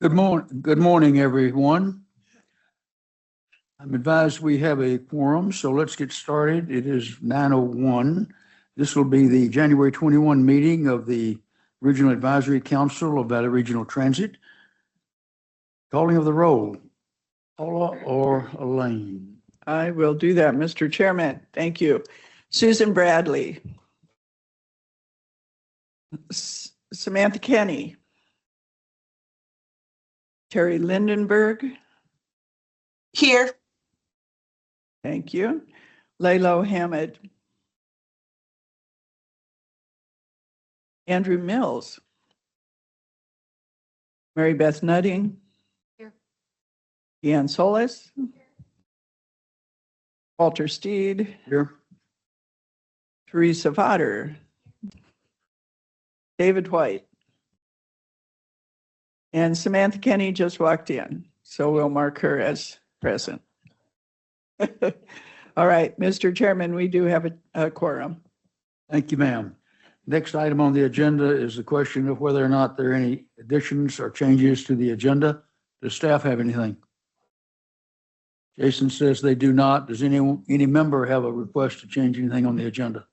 Good morning, everyone. I'm advised we have a quorum, so let's get started. It is 9:01. This will be the January 21 meeting of the Regional Advisory Council of Valley Regional Transit. Calling of the roll. Paula or Elaine? I will do that, Mr. Chairman. Thank you. Susan Bradley. Samantha Kenny. Terry Lindenberg. Here. Thank you. Laylo Hammond. Andrew Mills. Mary Beth Nutting. Here. Deanne Solis. Walter Steed. Here. Teresa Potter. David White. And Samantha Kenny just walked in, so we'll mark her as present. All right, Mr. Chairman, we do have a quorum. Thank you, ma'am. Next item on the agenda is the question of whether or not there are any additions or changes to the agenda. Does staff have anything? Jason says they do not. Does any member have a request to change anything on the agenda?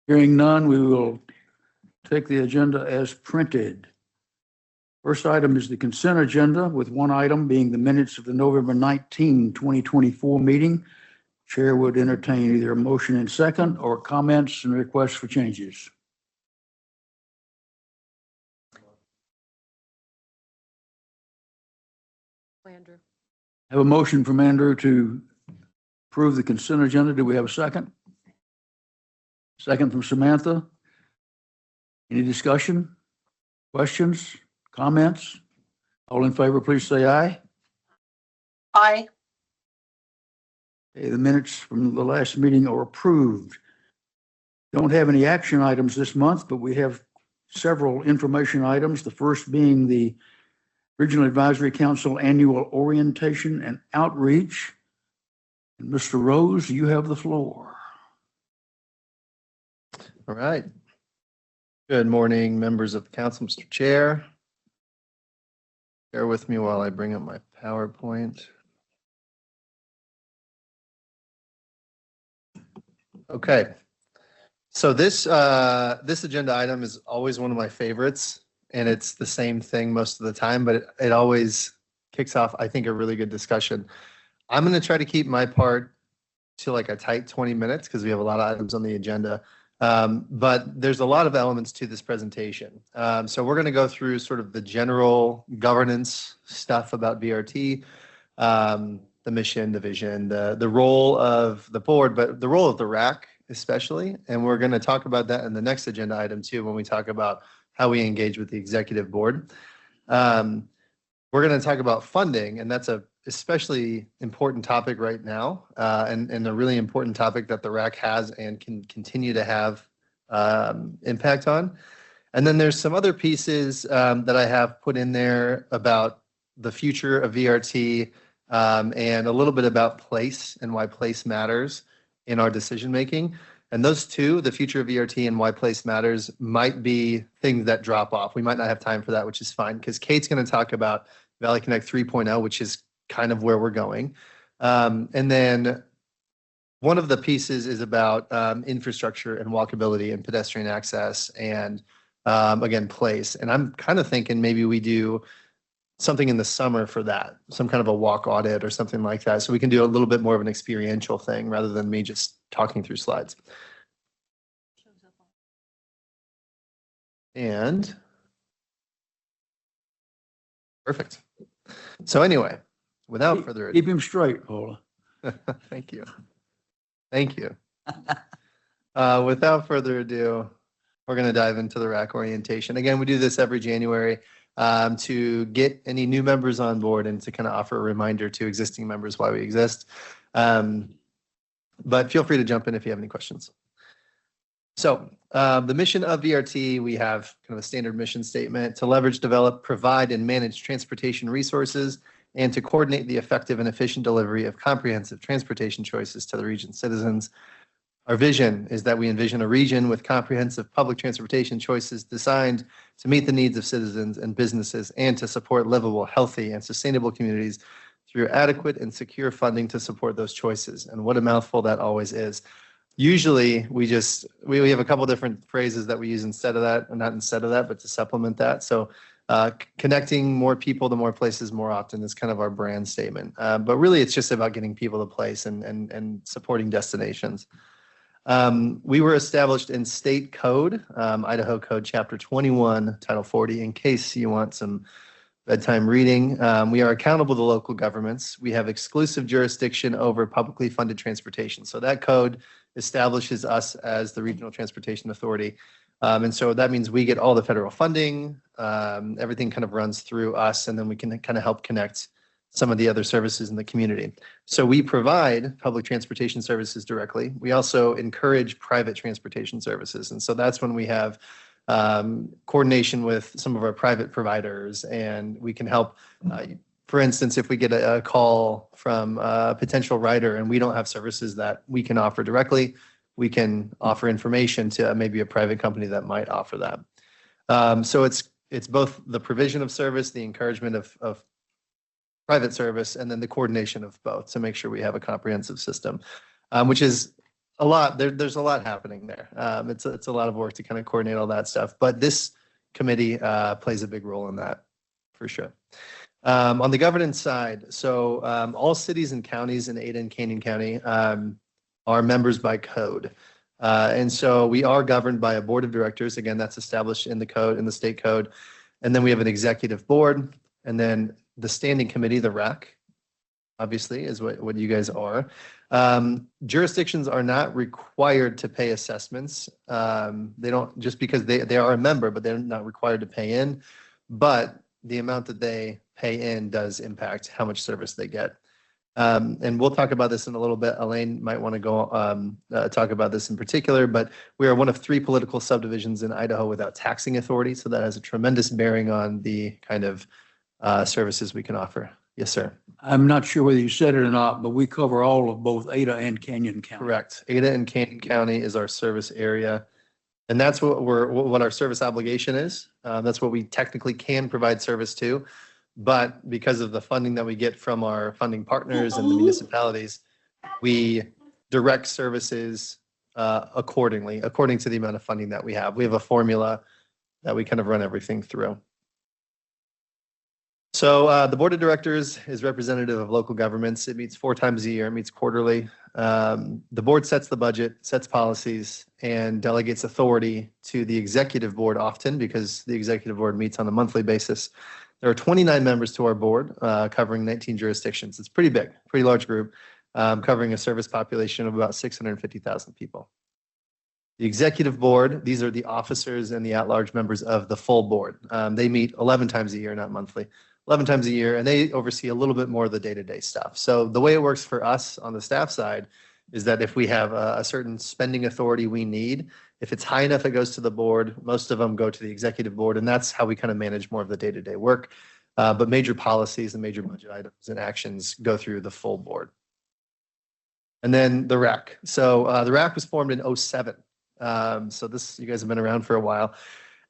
Hearing none, we will take the agenda as printed. First item is the consent agenda, with one item being the minutes of the November 19, 2024 meeting. Chair would entertain either a motion and second or comments and requests for changes. Andrew. I have a motion from Andrew to approve the consent agenda. Do we have a second? Second from Samantha. Any discussion, questions, comments? All in favor, please say aye. Aye. Okay, the minutes from the last meeting are approved. Don't have any action items this month, but we have several information items. The first being the Regional Advisory Council Annual Orientation and Outreach. And Mr. Rose, you have the floor. All right. Good morning, members of the council, Mr. Chair. Bear with me while I bring up my PowerPoint. Okay. So this agenda item is always one of my favorites, and it's the same thing most of the time, but it always kicks off, I think, a really good discussion. I'm going to try to keep my part to like a tight 20 minutes because we have a lot of items on the agenda. But there's a lot of elements to this presentation. So we're going to go through sort of the general governance stuff about VRT, the mission, the vision, the role of the board, but the role of the RAC especially. And we're going to talk about that in the next agenda item too, when we talk about how we engage with the executive board. We're going to talk about funding, and that's a especially important topic right now, and a really important topic that the RAC has and can continue to have impact on. And then there's some other pieces that I have put in there about the future of VRT, and a little bit about place and why place matters in our decision making. And those two, the future of VRT and why place matters, might be things that drop off. We might not have time for that, which is fine, because Kate's going to talk about Valley Connect 3.0, which is kind of where we're going. And then one of the pieces is about infrastructure and walkability and pedestrian access and, again, place. And I'm kind of thinking maybe we do something in the summer for that, some kind of a walk audit or something like that. So we can do a little bit more of an experiential thing rather than me just talking through slides. And perfect. So anyway, without further ado. Keep him straight, Paula. Thank you. Thank you. Without further ado, we're going to dive into the RAC orientation. Again, we do this every January to get any new members on board and to kind of offer a reminder to existing members why we exist. But feel free to jump in if you have any questions. So the mission of VRT, we have kind of a standard mission statement: to leverage, develop, provide, and manage transportation resources, and to coordinate the effective and efficient delivery of comprehensive transportation choices to the region's citizens. Our vision is that we envision a region with comprehensive public transportation choices designed to meet the needs of citizens and businesses and to support livable, healthy, and sustainable communities through adequate and secure funding to support those choices. And what a mouthful that always is. Usually we have a couple different phrases that we use instead of that, or not instead of that, but to supplement that. So connecting more people to more places more often is kind of our brand statement. But really it's just about getting people to place and supporting destinations. We were established in state code, Idaho Code Chapter 21, Title 40, in case you want some bedtime reading. We are accountable to local governments. We have exclusive jurisdiction over publicly funded transportation. So that code establishes us as the Regional Transportation Authority. And so that means we get all the federal funding. Everything kind of runs through us, and then we can kind of help connect some of the other services in the community. So we provide public transportation services directly. We also encourage private transportation services. And so that's when we have coordination with some of our private providers, and we can help. For instance, if we get a call from a potential rider and we don't have services that we can offer directly, we can offer information to maybe a private company that might offer that. So it's both the provision of service, the encouragement of private service, and then the coordination of both to make sure we have a comprehensive system, which is a lot. There's a lot happening there. It's a lot of work to kind of coordinate all that stuff, but this committee plays a big role in that for sure. On the governance side, so all cities and counties in Ada and Canyon County are members by code. And so we are governed by a board of directors. Again, that's established in the code, in the state code. And then we have an executive board, and then the standing committee, the RAC, obviously, is what you guys are. Jurisdictions are not required to pay assessments. They don't, just because they are a member, but they're not required to pay in. But the amount that they pay in does impact how much service they get. And we'll talk about this in a little bit. Elaine might want to go talk about this in particular, but we are one of 3 political subdivisions in Idaho without taxing authority. So that has a tremendous bearing on the kind of services we can offer. Yes, sir. I'm not sure whether you said it or not, but we cover all of both Ada and Canyon County. Correct. Ada and Canyon County is our service area. And that's what our service obligation is. That's what we technically can provide service to. But because of the funding that we get from our funding partners and the municipalities, we direct services accordingly, according to the amount of funding that we have. We have a formula that we kind of run everything through. So the board of directors is representative of local governments. It meets 4 times a year, it meets quarterly. The board sets the budget, sets policies, and delegates authority to the executive board often, because the executive board meets on a monthly basis. There are 29 members to our board, covering 19 jurisdictions. It's pretty big, pretty large group, covering a service population of about 650,000 people. The executive board, these are the officers and the at-large members of the full board. They meet 11 times a year, not monthly. 11 times a year, and they oversee a little bit more of the day-to-day stuff. So the way it works for us on the staff side is that if we have a certain spending authority we need, if it's high enough, it goes to the board. Most of them go to the executive board, and that's how we kind of manage more of the day-to-day work. But major policies and major budget items and actions go through the full board. And then the RAC. So the RAC was formed in 2007. So this, you guys have been around for a while.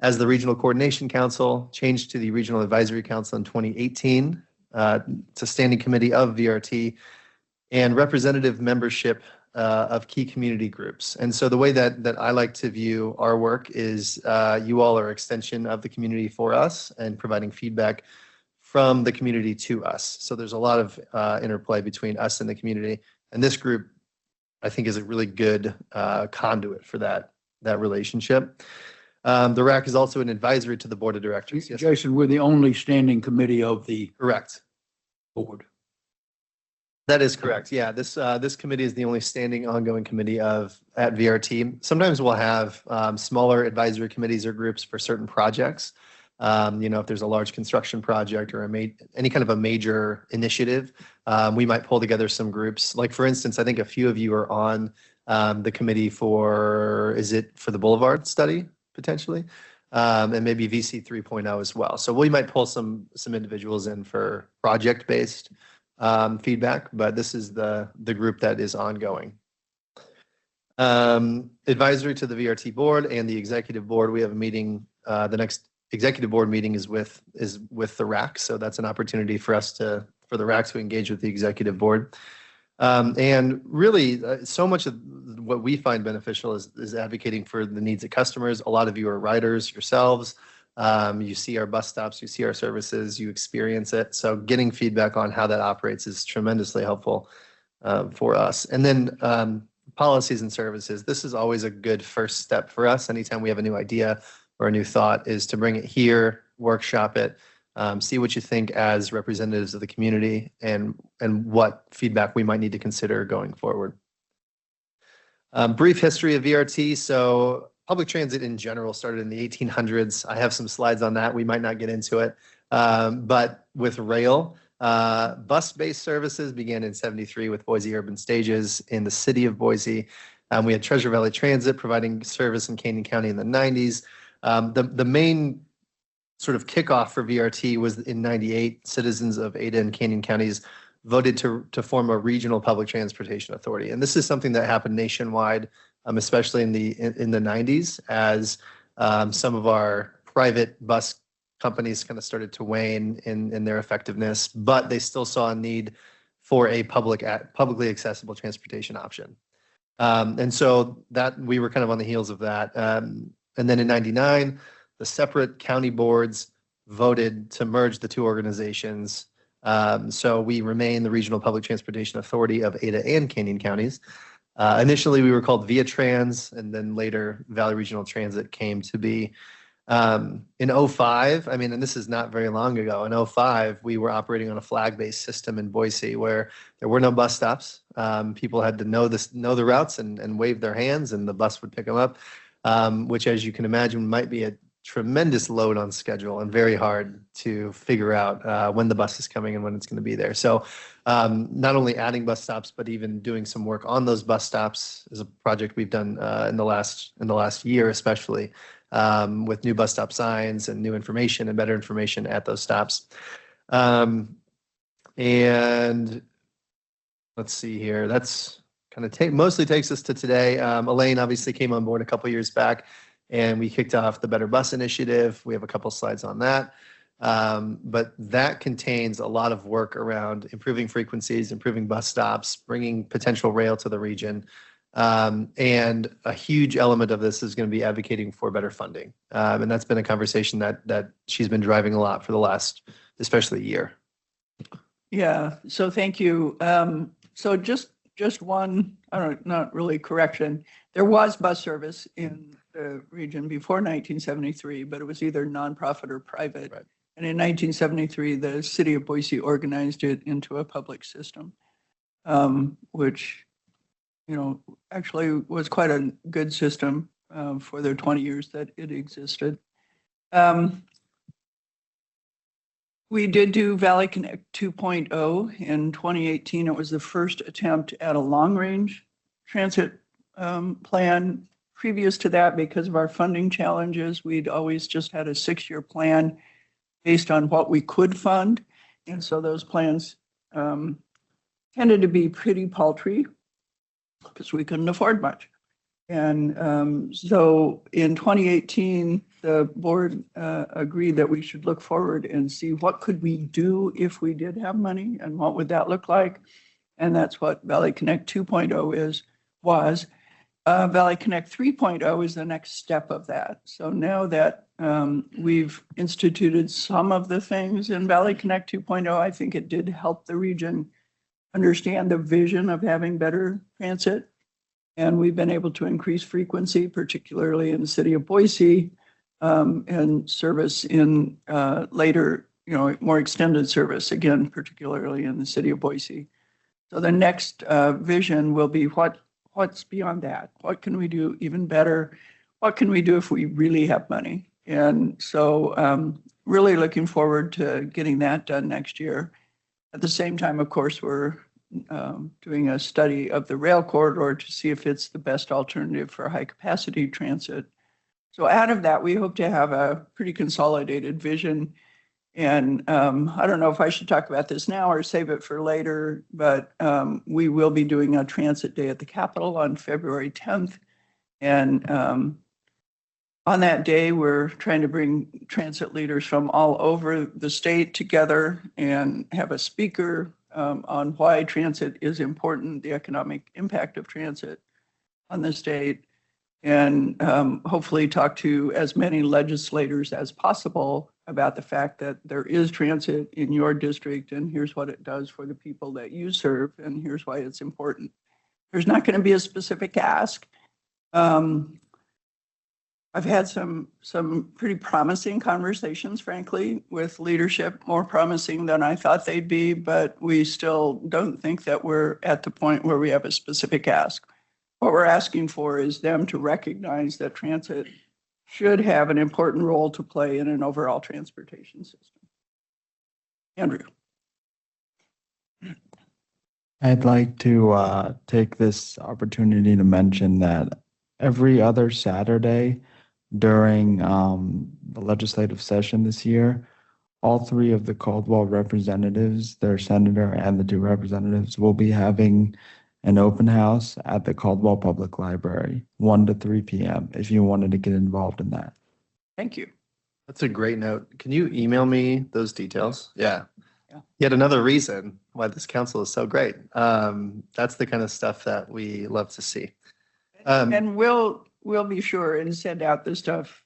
As the Regional Coordination Council, changed to the Regional Advisory Council in 2018. It's a standing committee of VRT and representative membership of key community groups. And so the way that I like to view our work is you all are extension of the community for us and providing feedback from the community to us. So there's a lot of interplay between us and the community. And this group, I think, is a really good conduit for that relationship. The RAC is also an advisory to the board of directors. Yes, Jason, we're the only standing committee of the correct. board. That is correct. Yeah, this committee is the only standing ongoing committee at VRT. Sometimes we'll have smaller advisory committees or groups for certain projects. If there's a large construction project or any kind of a major initiative, we might pull together some groups. Like, for instance, I think a few of you are on the committee for the Boulevard study, potentially, and maybe VC 3.0 as well. So we might pull some individuals in for project-based feedback, but this is the group that is ongoing. Advisory to the VRT board and the executive board. We have a meeting. The next executive board meeting is with the RAC. So that's an opportunity for the RAC to engage with the executive board. And really, so much of what we find beneficial is advocating for the needs of customers. A lot of you are riders yourselves. You see our bus stops, you see our services, you experience it. So getting feedback on how that operates is tremendously helpful for us. And then policies and services. This is always a good first step for us. Anytime we have a new idea or a new thought, is to bring it here, workshop it, see what you think as representatives of the community, and what feedback we might need to consider going forward. Brief history of VRT. So public transit in general started in the 1800s. I have some slides on that. We might not get into it. But with rail, bus-based services began in 73 with Boise Urban Stages in the city of Boise. We had Treasure Valley Transit providing service in Canyon County in the 90s. The main sort of kickoff for VRT was in 98. Citizens of Ada and Canyon counties voted to form a regional public transportation authority. And this is something that happened nationwide, especially in the 90s, as some of our private bus companies kind of started to wane in their effectiveness, but they still saw a need for a publicly accessible transportation option. And so that we were kind of on the heels of that. And then in 99, the separate county boards voted to merge the two organizations. So we remain the Regional Public Transportation Authority of Ada and Canyon counties. Initially, we were called Via Trans, and then later Valley Regional Transit came to be. In 05, I mean, and this is not very long ago, in 05, we were operating on a flag-based system in Boise where there were no bus stops. People had to know the routes and wave their hands, and the bus would pick them up, which, as you can imagine, might be a tremendous load on schedule and very hard to figure out when the bus is coming and when it's going to be there. So not only adding bus stops, but even doing some work on those bus stops is a project we've done in the last year, especially with new bus stop signs and new information and better information at those stops. And let's see here. That's kind of mostly takes us to today. Elaine obviously came on board a couple years back, and we kicked off the Better Bus Initiative. We have a couple slides on that. But that contains a lot of work around improving frequencies, improving bus stops, bringing potential rail to the region. And a huge element of this is going to be advocating for better funding. And that's been a conversation that she's been driving a lot for the last, especially year. Yeah, so thank you. So just one, not really correction. There was bus service in the region before 1973, but it was either nonprofit or private. Right. And in 1973, the city of Boise organized it into a public system, which, actually was quite a good system for the 20 years that it existed. We did do Valley Connect 2.0 in 2018. It was the first attempt at a long-range transit plan. Previous to that, because of our funding challenges, we'd always just had a 6-year plan based on what we could fund. And so those plans tended to be pretty paltry because we couldn't afford much. And so in 2018, the board agreed that we should look forward and see what could we do if we did have money and what would that look like. And that's what Valley Connect 2.0 was. Valley Connect 3.0 is the next step of that. So now that we've instituted some of the things in Valley Connect 2.0, I think it did help the region understand the vision of having better transit. And we've been able to increase frequency, particularly in the city of Boise, and service in later, more extended service, again, particularly in the city of Boise. So the next vision will be what's beyond that? What can we do even better? What can we do if we really have money? And so really looking forward to getting that done next year. At the same time, of course, we're doing a study of the rail corridor to see if it's the best alternative for high capacity transit. So out of that, we hope to have a pretty consolidated vision And I don't know if I should talk about this now or save it for later, but we will be doing a transit day at the Capitol on February 10th. And on that day, we're trying to bring transit leaders from all over the state together and have a speaker on why transit is important, the economic impact of transit on the state, and hopefully talk to as many legislators as possible about the fact that there is transit in your district, and here's what it does for the people that you serve, and here's why it's important. There's not going to be a specific ask. I've had some pretty promising conversations, frankly, with leadership, more promising than I thought they'd be, but we still don't think that we're at the point where we have a specific ask. What we're asking for is them to recognize that transit should have an important role to play in an overall transportation system. Andrew. I'd like to take this opportunity to mention that every other Saturday during the legislative session this year, all three of the Caldwell representatives, their senator and the two representatives, will be having an open house at the Caldwell Public Library, 1 to 3 p.m. if you wanted to get involved in that. Thank you. That's a great note. Can you email me those details? Yeah. Yeah. Yet another reason why this council is so great. That's the kind of stuff that we love to see. And we'll be sure and send out the stuff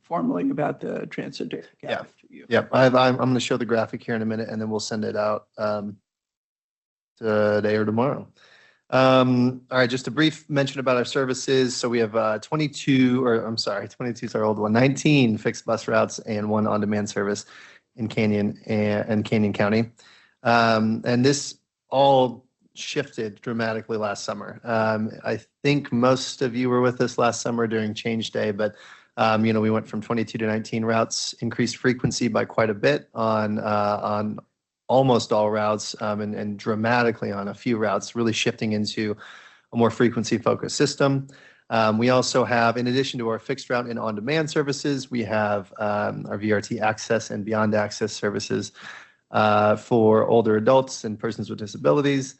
formally about the transit day. Yeah. To you. Yep. I'm going to show the graphic here in a minute, and then we'll send it out today or tomorrow. All right, just a brief mention about our services. So we have 22 is our old one, 19 fixed bus routes and 1 on-demand service in Canyon and Canyon County. And this all shifted dramatically last summer. I think most of you were with us last summer during Change Day, but we went from 22 to 19 routes, increased frequency by quite a bit on almost all routes, and dramatically on a few routes, really shifting into a more frequency-focused system. We also have, in addition to our fixed route and on-demand services, we have our VRT access and beyond access services for older adults and persons with disabilities.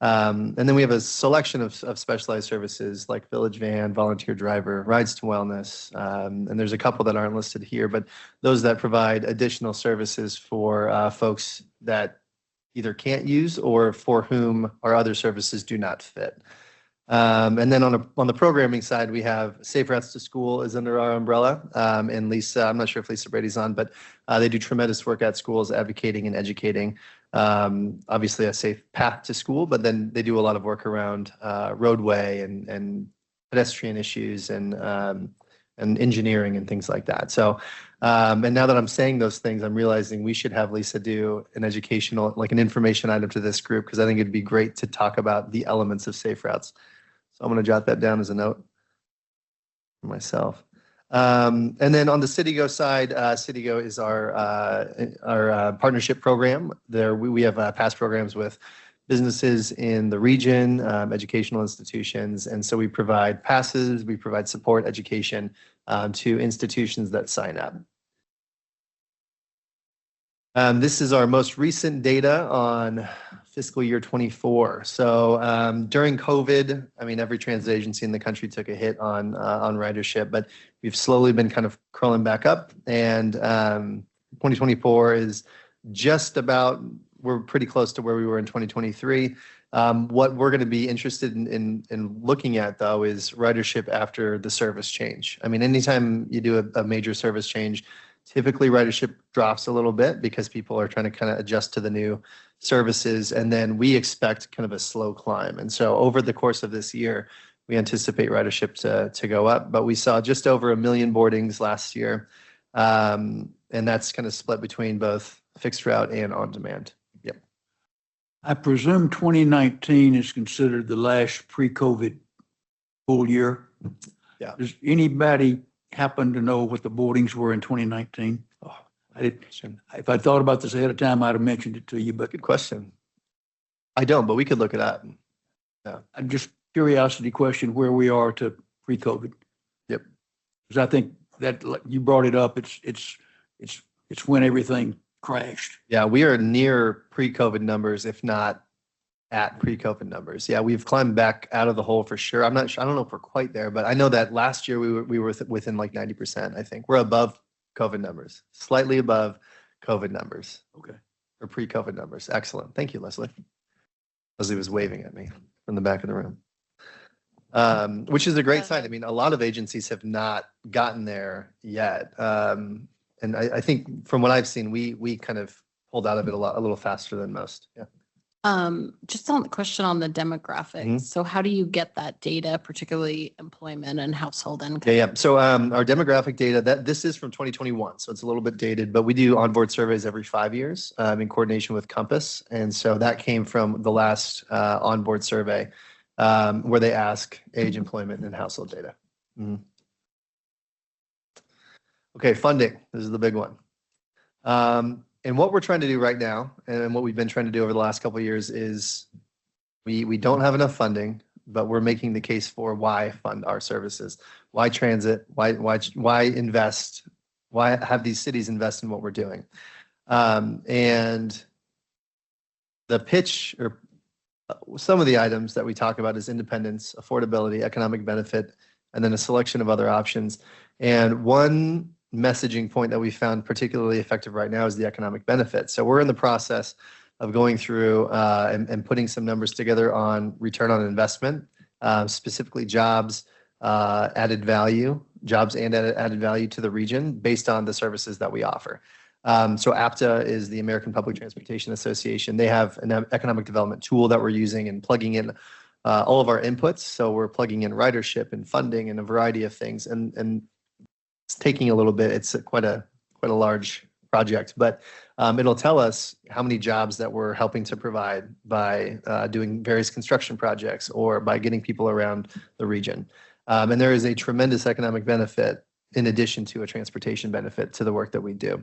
And then we have a selection of specialized services like Village Van, Volunteer Driver, Rides to Wellness, and there's a couple that aren't listed here, but those that provide additional services for folks that either can't use or for whom our other services do not fit. And then on the programming side, we have Safe Routes to School is under our umbrella. And Lisa, I'm not sure if Lisa Brady's on, but they do tremendous work at schools, advocating and educating. Obviously a safe path to school, but then they do a lot of work around roadway and pedestrian issues and engineering and things like that. So, and now that I'm saying those things, I'm realizing we should have Lisa do an educational, like an information item to this group, because I think it'd be great to talk about the elements of safe routes. So I'm going to jot that down as a note for myself. And then on the CityGo side, CityGo is our partnership program. There we have past programs with businesses in the region, educational institutions, and so we provide passes, we provide support, education to institutions that sign up. This is our most recent data on fiscal year 24. So during COVID, I mean, every transit agency in the country took a hit on ridership, but we've slowly been kind of crawling back up. And 2024 is just about, we're pretty close to where we were in 2023. What we're going to be interested in looking at, though, is ridership after the service change. I mean, anytime you do a major service change, typically ridership drops a little bit because people are trying to kind of adjust to the new services. And then we expect kind of a slow climb. And so over the course of this year, we anticipate ridership to go up. But we saw just over 1 million boardings last year. And that's kind of split between both fixed route and on demand. Yep. I presume 2019 is considered the last pre-COVID full year. Yeah. Does anybody happen to know what the boardings were in 2019? Oh, I did. If I thought about this ahead of time, I'd have mentioned it to you, but Good question. I don't, but we could look it up. I'm just curiosity question where we are to pre-COVID. Yep. Because I think that, like you brought it up, it's it's when everything crashed. Yeah, we are near pre-COVID numbers, if not at pre-COVID numbers. Yeah, we've climbed back out of the hole for sure. I'm not sure. I don't know if we're quite there, but I know that last year we were within like 90%. I think we're above COVID numbers, slightly above COVID numbers Okay. or pre-COVID numbers. Excellent. Thank you, Leslie. Leslie was waving at me from the back of the room, which is a great sign. I mean, a lot of agencies have not gotten there yet. And I think from what I've seen, we kind of pulled out of it a little faster than most. Yeah. Just on the question on the demographics. Mhm. So how do you get that data, particularly employment and household income? Yeah. So our demographic data, this is from 2021, so it's a little bit dated, but we do onboard surveys every 5 years in coordination with Compass. And so that came from the last onboard survey where they ask age, employment, and household data. Mhm. Okay, funding. This is the big one. And what we're trying to do right now, and what we've been trying to do over the last couple of years, is we don't have enough funding, but we're making the case for why fund our services, why transit, why invest, why have these cities invest in what we're doing. And the pitch, or some of the items that we talk about, is independence, affordability, economic benefit, and then a selection of other options. And one messaging point that we found particularly effective right now is the economic benefit. So we're in the process of going through and putting some numbers together on return on investment, specifically jobs, added value, jobs and added value to the region based on the services that we offer. So APTA is the American Public Transportation Association. They have an economic development tool that we're using and plugging in all of our inputs. So we're plugging in ridership and funding and a variety of things. And it's taking a little bit. It's quite a large project, but it'll tell us how many jobs that we're helping to provide by doing various construction projects or by getting people around the region. And there is a tremendous economic benefit in addition to a transportation benefit to the work that we do.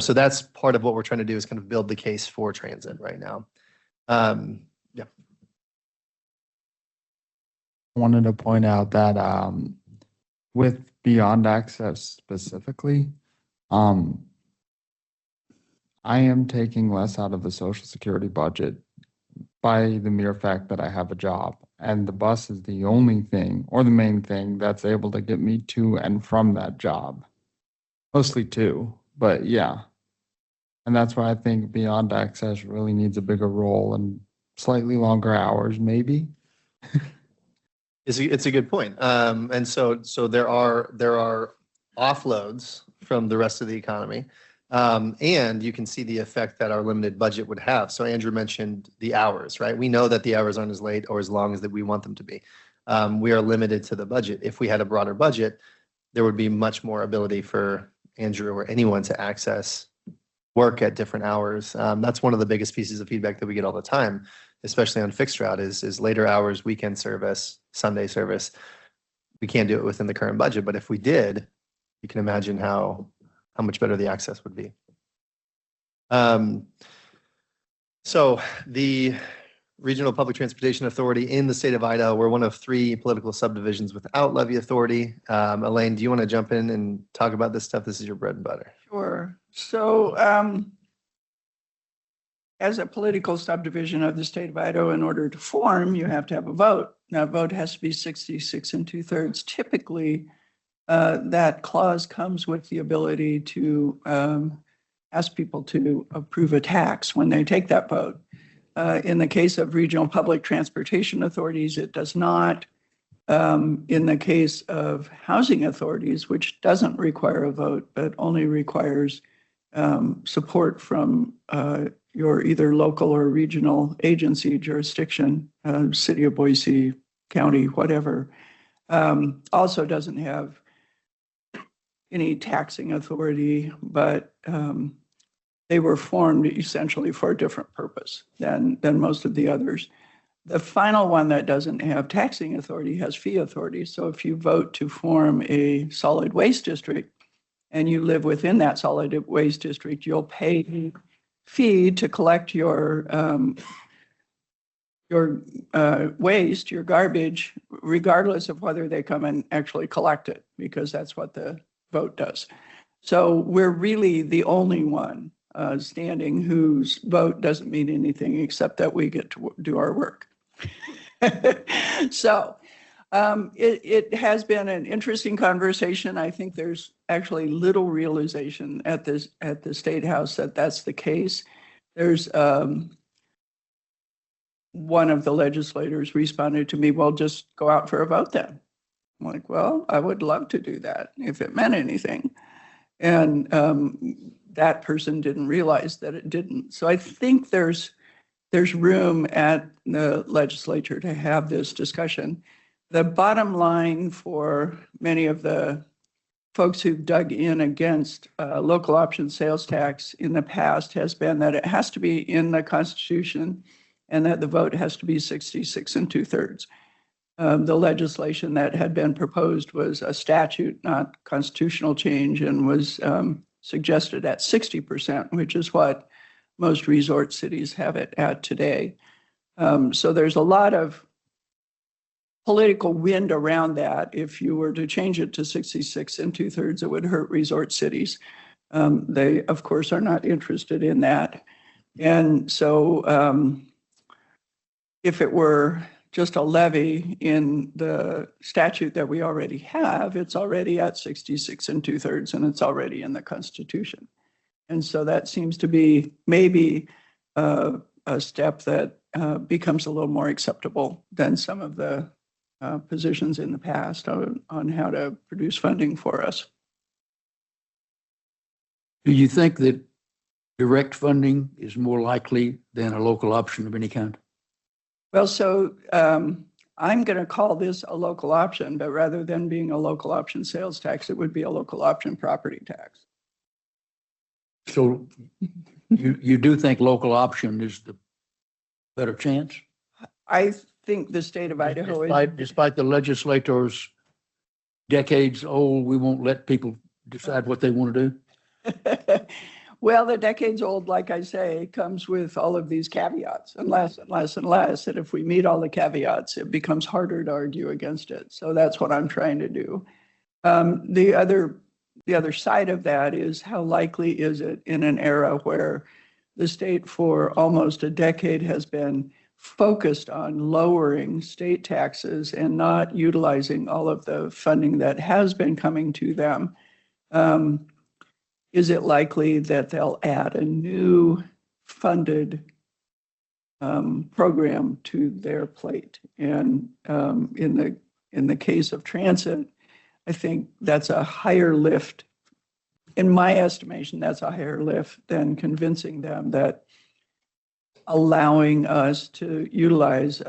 So that's part of what we're trying to do, is kind of build the case for transit right now. Yeah. I wanted to point out that with Beyond Access specifically, I am taking less out of the Social Security budget by the mere fact that I have a job. And the bus is the only thing, or the main thing, that's able to get me to and from that job. Mostly to, but yeah. And that's why I think Beyond Access really needs a bigger role and slightly longer hours, maybe. It's a good point. And so there are offloads from the rest of the economy. And you can see the effect that our limited budget would have. So Andrew mentioned the hours, right? We know that the hours aren't as late or as long as that we want them to be. We are limited to the budget. If we had a broader budget, there would be much more ability for Andrew or anyone to access work at different hours. That's one of the biggest pieces of feedback that we get all the time, especially on fixed route, is later hours, weekend service, Sunday service. We can't do it within the current budget, but if we did, you can imagine how much better the access would be. So the Regional Public Transportation Authority in the state of Idaho, we're one of 3 political subdivisions without levy authority. Elaine, do you want to jump in and talk about this stuff? This is your bread and butter. Sure. So as a political subdivision of the state of Idaho, in order to form, you have to have a vote. Now, a vote has to be 66 2/3. Typically, that clause comes with the ability to ask people to approve a tax when they take that vote. In the case of regional public transportation authorities, it does not. In the case of housing authorities, which doesn't require a vote, but only requires support from your either local or regional agency jurisdiction, city of Boise, county, whatever, also doesn't have any taxing authority, but they were formed essentially for a different purpose than most of the others. The final one that doesn't have taxing authority has fee authority. So if you vote to form a solid waste district and you live within that solid waste district, you'll pay a fee to collect your waste, your garbage, regardless of whether they come and actually collect it, because that's what the vote does. So we're really the only one standing whose vote doesn't mean anything except that we get to do our work. So it has been an interesting conversation. I think there's actually little realization at the State House that that's the case. There's one of the legislators responded to me, well, just go out for a vote then. I'm like, well, I would love to do that if it meant anything. And that person didn't realize that it didn't. So I think there's room at the legislature to have this discussion. The bottom line for many of the folks who've dug in against local option sales tax in the past has been that it has to be in the Constitution and that the vote has to be 66 2/3. The legislation that had been proposed was a statute, not constitutional change, and was suggested at 60%, which is what most resort cities have it at today. So there's a lot of political wind around that. If you were to change it to 66 2/3, it would hurt resort cities. They, of course, are not interested in that. And so if it were just a levy in the statute that we already have, it's already at 66 2/3, and it's already in the Constitution. And so that seems to be maybe a step that becomes a little more acceptable than some of the positions in the past on how to produce funding for us. Do you think that direct funding is more likely than a local option of any kind? Well, so I'm going to call this a local option, but rather than being a local option sales tax, it would be a local option property tax. So you do think local option is the better chance? I think the state of Idaho is. Despite the legislators decades old, we won't let people decide what they want to do? Well, the decades old, like I say, comes with all of these caveats, and less and less and less. And if we meet all the caveats, it becomes harder to argue against it. So that's what I'm trying to do. The other side of that is how likely is it in an era where the state for almost a decade has been focused on lowering state taxes and not utilizing all of the funding that has been coming to them. Is it likely that they'll add a new funded program to their plate? And in the case of transit, I think that's a higher lift. In my estimation, that's a higher lift than convincing them that allowing us to utilize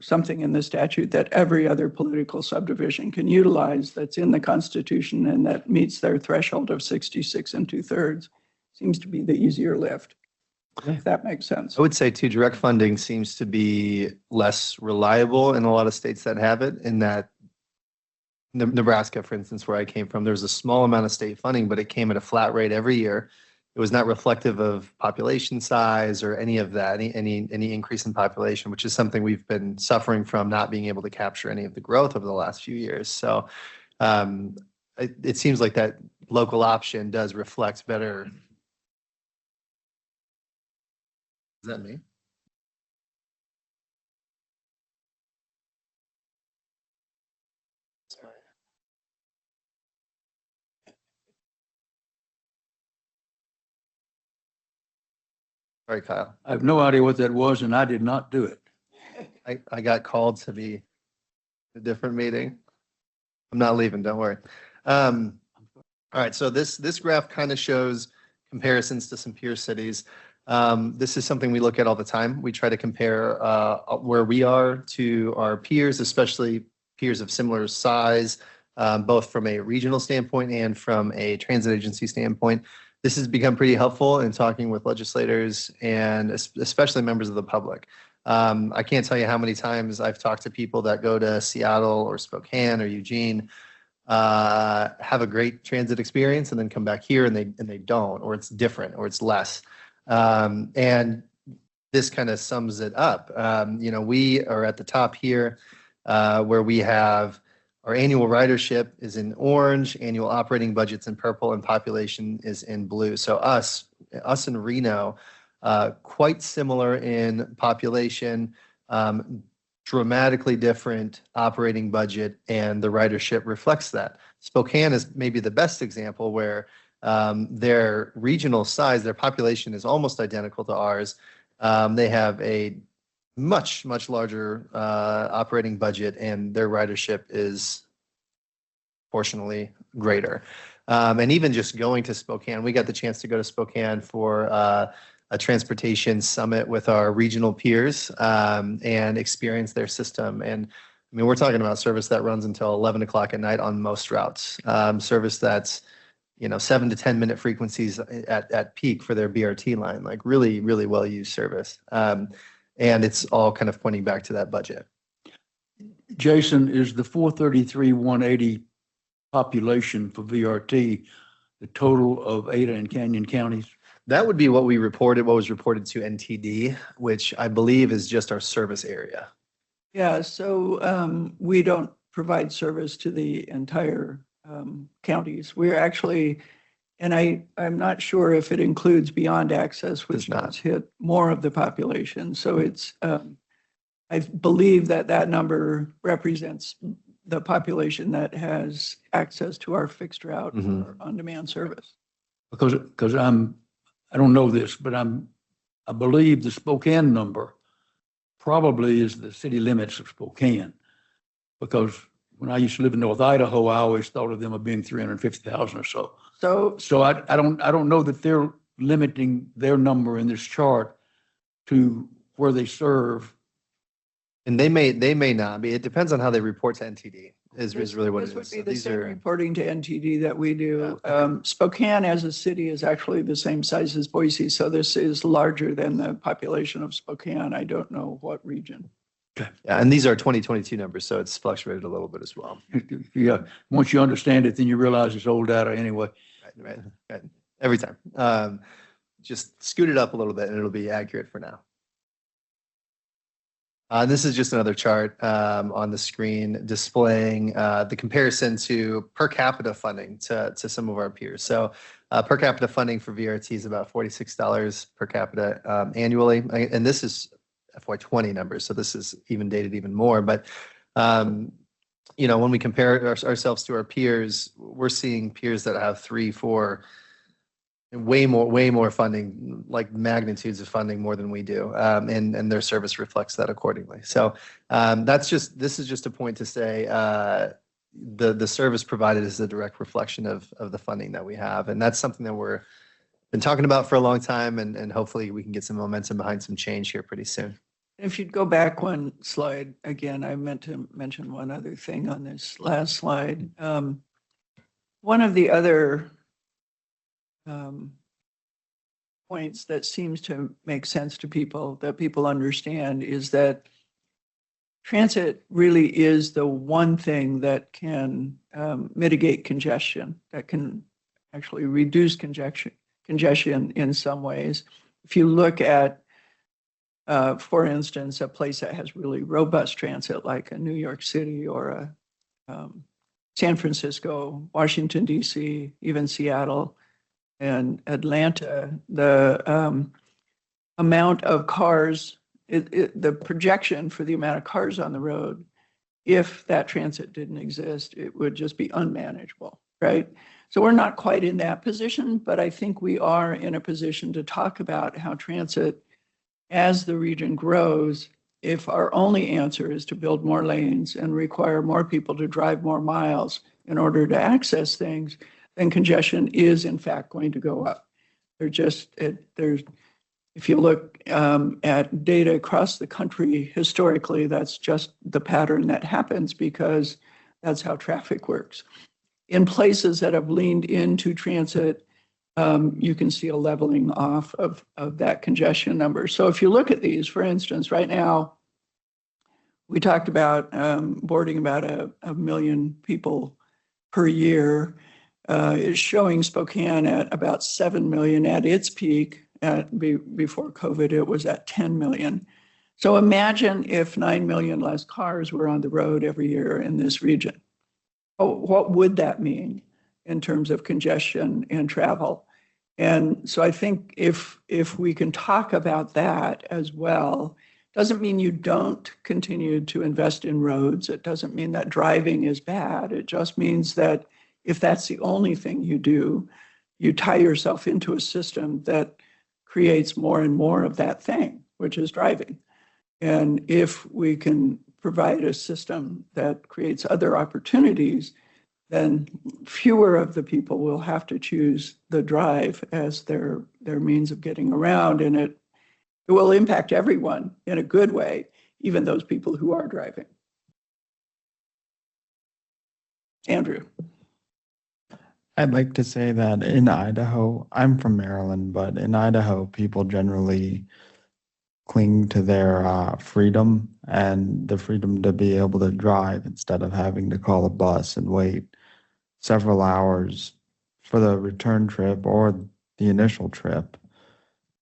something in the statute that every other political subdivision can utilize that's in the Constitution and that meets their threshold of 66 2/3 seems to be the easier lift, if that makes sense. I would say too, direct funding seems to be less reliable in a lot of states that have it, in that Nebraska, for instance, where I came from, there's a small amount of state funding, but it came at a flat rate every year. It was not reflective of population size or any of that, any increase in population, which is something we've been suffering from, not being able to capture any of the growth over the last few years. So it seems like that local option does reflect better. Is that me? Sorry. Sorry, Kyle. I have no idea what that was, and I did not do it. I got called to be a different meeting. I'm not leaving, don't worry. All right, so this graph kind of shows comparisons to some peer cities. This is something we look at all the time. We try to compare where we are to our peers, especially peers of similar size, both from a regional standpoint and from a transit agency standpoint. This has become pretty helpful in talking with legislators and especially members of the public. I can't tell you how many times I've talked to people that go to Seattle or Spokane or Eugene, have a great transit experience, and then come back here and they don't, or it's different, or it's less. And this kind of sums it up. We are at the top here, where we have Our annual ridership is in orange, annual operating budget's in purple, and population is in blue. So us in Reno, quite similar in population, dramatically different operating budget, and the ridership reflects that. Spokane is maybe the best example where their regional size, their population is almost identical to ours. They have a much larger operating budget, and their ridership is proportionally greater. And even just going to Spokane, we got the chance to go to Spokane for a transportation summit with our regional peers and experience their system. And I mean, we're talking about service that runs until 11 o'clock at night on most routes. Service that's 7 to 10 minute frequencies at peak for their BRT line, like really well used service. And it's all kind of pointing back to that budget. Jason, is the 433, 180 population for VRT the total of Ada and Canyon counties? That would be what was reported to NTD, which I believe is just our service area. Yeah, so we don't provide service to the entire counties. We're actually, and I'm not sure if it includes beyond access, which does hit more of the population. So it's, I believe that number represents the population that has access to our fixed route or on-demand service. Because I don't know this, but I believe the Spokane number probably is the city limits of Spokane. Because when I used to live in North Idaho, I always thought of them as being 350,000 or so. So I don't know that they're limiting their number in this chart to where they serve. And they may not be. It depends on how they report to NTD. Is really what it is. This would So be the these same are reporting to NTD that we do. Spokane as a city is actually the same size as Boise, so this is larger than the population of Spokane. I don't know what region. yeah, and these are 2022 numbers, so it's fluctuated a little bit as well. Yeah, once you understand it, then you realize it's old data anyway. Right. Every time. Just scoot it up a little bit, and it'll be accurate for now. This is just another chart on the screen displaying the comparison to per capita funding to some of our peers. So per capita funding for VRT is about $46 per capita annually. And this is FY20 numbers, so this is even dated even more. But, when we compare ourselves to our peers, we're seeing peers that have 3, 4, way more funding, like magnitudes of funding more than we do, and their service reflects that accordingly. So this is just a point to say the service provided is a direct reflection of the funding that we have, and that's something that we're been talking about for a long time, and hopefully we can get some momentum behind some change here pretty soon. If you'd go back one slide, again, I meant to mention one other thing on this last slide. One of the other points that seems to make sense to people, that people understand, is that transit really is the one thing that can mitigate congestion, that can actually reduce congestion in some ways. If you look at, for instance, a place that has really robust transit, like a New York City or a San Francisco, Washington, D.C., even Seattle, and Atlanta, the amount of cars, the projection for the amount of cars on the road, if that transit didn't exist, it would just be unmanageable, right? So we're not quite in that position, but I think we are in a position to talk about how transit, as the region grows, if our only answer is to build more lanes and require more people to drive more miles in order to access things, then congestion is in fact going to go up. If you look at data across the country historically, that's just the pattern that happens because that's how traffic works. In places that have leaned into transit, you can see a leveling off of that congestion number. So if you look at these, for instance, right now, we talked about boarding about a million people per year. Is showing Spokane at about 7 million at its peak. Before COVID, it was at 10 million. So imagine if 9 million less cars were on the road every year in this region. what would that mean in terms of congestion and travel? And so I think if we can talk about that as well, doesn't mean you don't continue to invest in roads. It doesn't mean that driving is bad. It just means that if that's the only thing you do, you tie yourself into a system that creates more and more of that thing, which is driving. And if we can provide a system that creates other opportunities, then fewer of the people will have to choose the drive as their means of getting around. And it will impact everyone in a good way, even those people who are driving. Andrew. I'd like to say that in Idaho, I'm from Maryland, but in Idaho, people generally cling to their freedom and the freedom to be able to drive instead of having to call a bus and wait several hours for the return trip or the initial trip.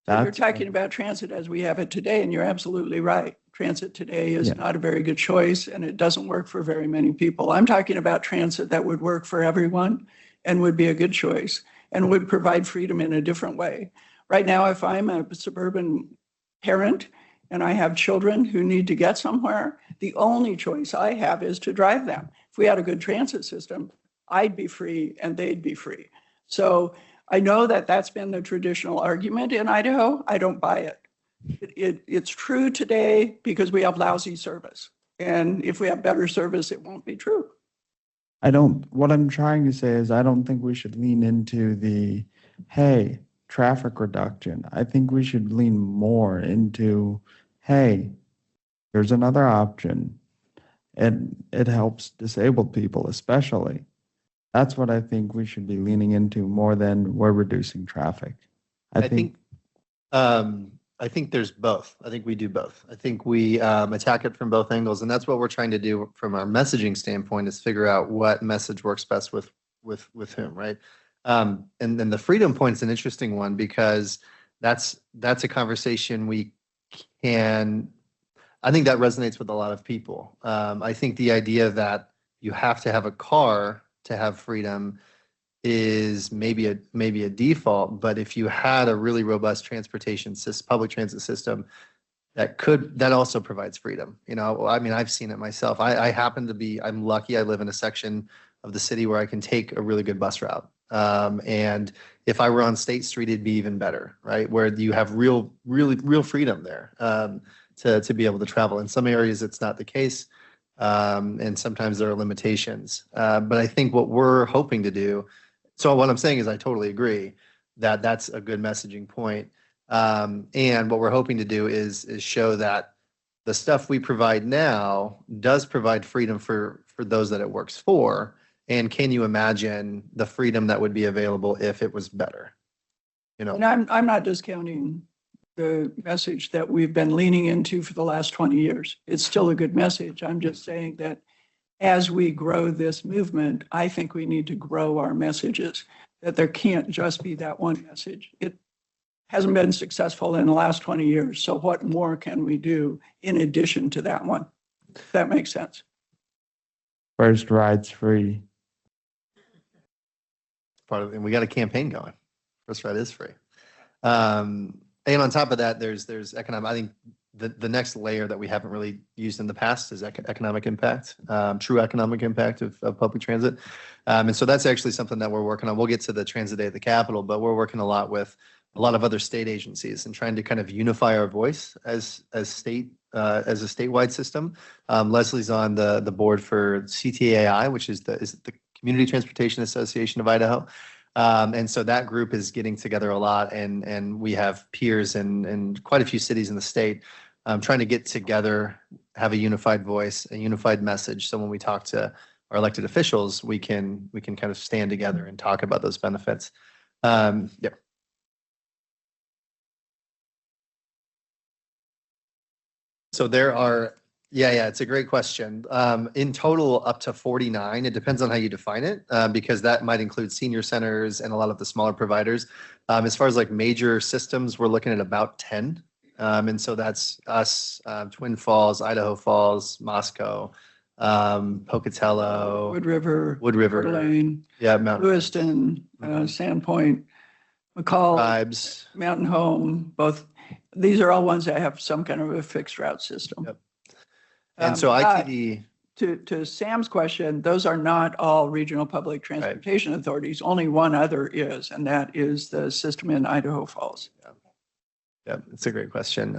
You're talking about transit as we have it today, and you're absolutely right. Transit today is not a very good choice, and it doesn't work for very many people. I'm talking about transit that would work for everyone and would be a good choice and would provide freedom in a different way. Right now, if I'm a suburban parent and I have children who need to get somewhere, the only choice I have is to drive them. If we had a good transit system, I'd be free and they'd be free. So I know that that's been the traditional argument in Idaho. I don't buy it. It's true today because we have lousy service. And if we have better service, it won't be true. What I'm trying to say is I don't think we should lean into hey, traffic reduction. I think we should lean more into, hey, here's another option. And it helps disabled people, especially. That's what I think we should be leaning into more than we're reducing traffic. I think there's both. I think we do both. I think we attack it from both angles, and that's what we're trying to do from our messaging standpoint is figure out what message works best with whom, right? And then the freedom point is an interesting one because that's a conversation we can. I think that resonates with a lot of people. I think the idea that you have to have a car to have freedom is maybe a default, but if you had a really robust transportation system, public transit system, that also provides freedom. You know, I mean, I've seen it myself. I'm lucky. I live in a section of the city where I can take a really good bus route. And if I were on State Street, it'd be even better, right? Where you have real freedom there to be able to travel. In some areas, it's not the case. And sometimes there are limitations. But I think what we're hoping to do, so what I'm saying is I totally agree that that's a good messaging point. And what we're hoping to do is show that the stuff we provide now does provide freedom for those that it works for. And can you imagine the freedom that would be available if it was better? You know, And I'm not discounting the message that we've been leaning into for the last 20 years. It's still a good message. I'm just saying that as we grow this movement, I think we need to grow our messages, that there can't just be that one message. It hasn't been successful in the last 20 years. So what more can we do in addition to that one? If that makes sense. First ride's free. part of, and we got a campaign going. First ride is free. And on top of that, there's economic. I think the next layer that we haven't really used in the past is economic impact, true economic impact of public transit. And so that's actually something that we're working on. We'll get to the Transit Day at the Capitol, but we're working a lot with a lot of other state agencies and trying to kind of unify our voice as a statewide system. Leslie's on the board for CTAI, which is the Community Transportation Association of Idaho. And so that group is getting together a lot, and we have peers in quite a few cities in the state trying to get together, have a unified voice, a unified message. So when we talk to our elected officials, we can kind of stand together and talk about those benefits. Yeah. So there are, yeah, it's a great question. In total, up to 49. It depends on how you define it, because that might include senior centers and a lot of the smaller providers. As far as like major systems, we're looking at about 10. And so that's us, Twin Falls, Idaho Falls, Moscow, Pocatello, Wood River, Wood River, Coeur d'Alene, yeah, Mountain Lewiston, Sandpoint, McCall, Tribes. Mountain Home, both. These are all ones that have some kind of a fixed route system. Yep. And so But ITD, to Sam's question, those are not all regional public transportation authorities. Only one other is, and that is the system in Idaho Falls. yeah, it's a great question.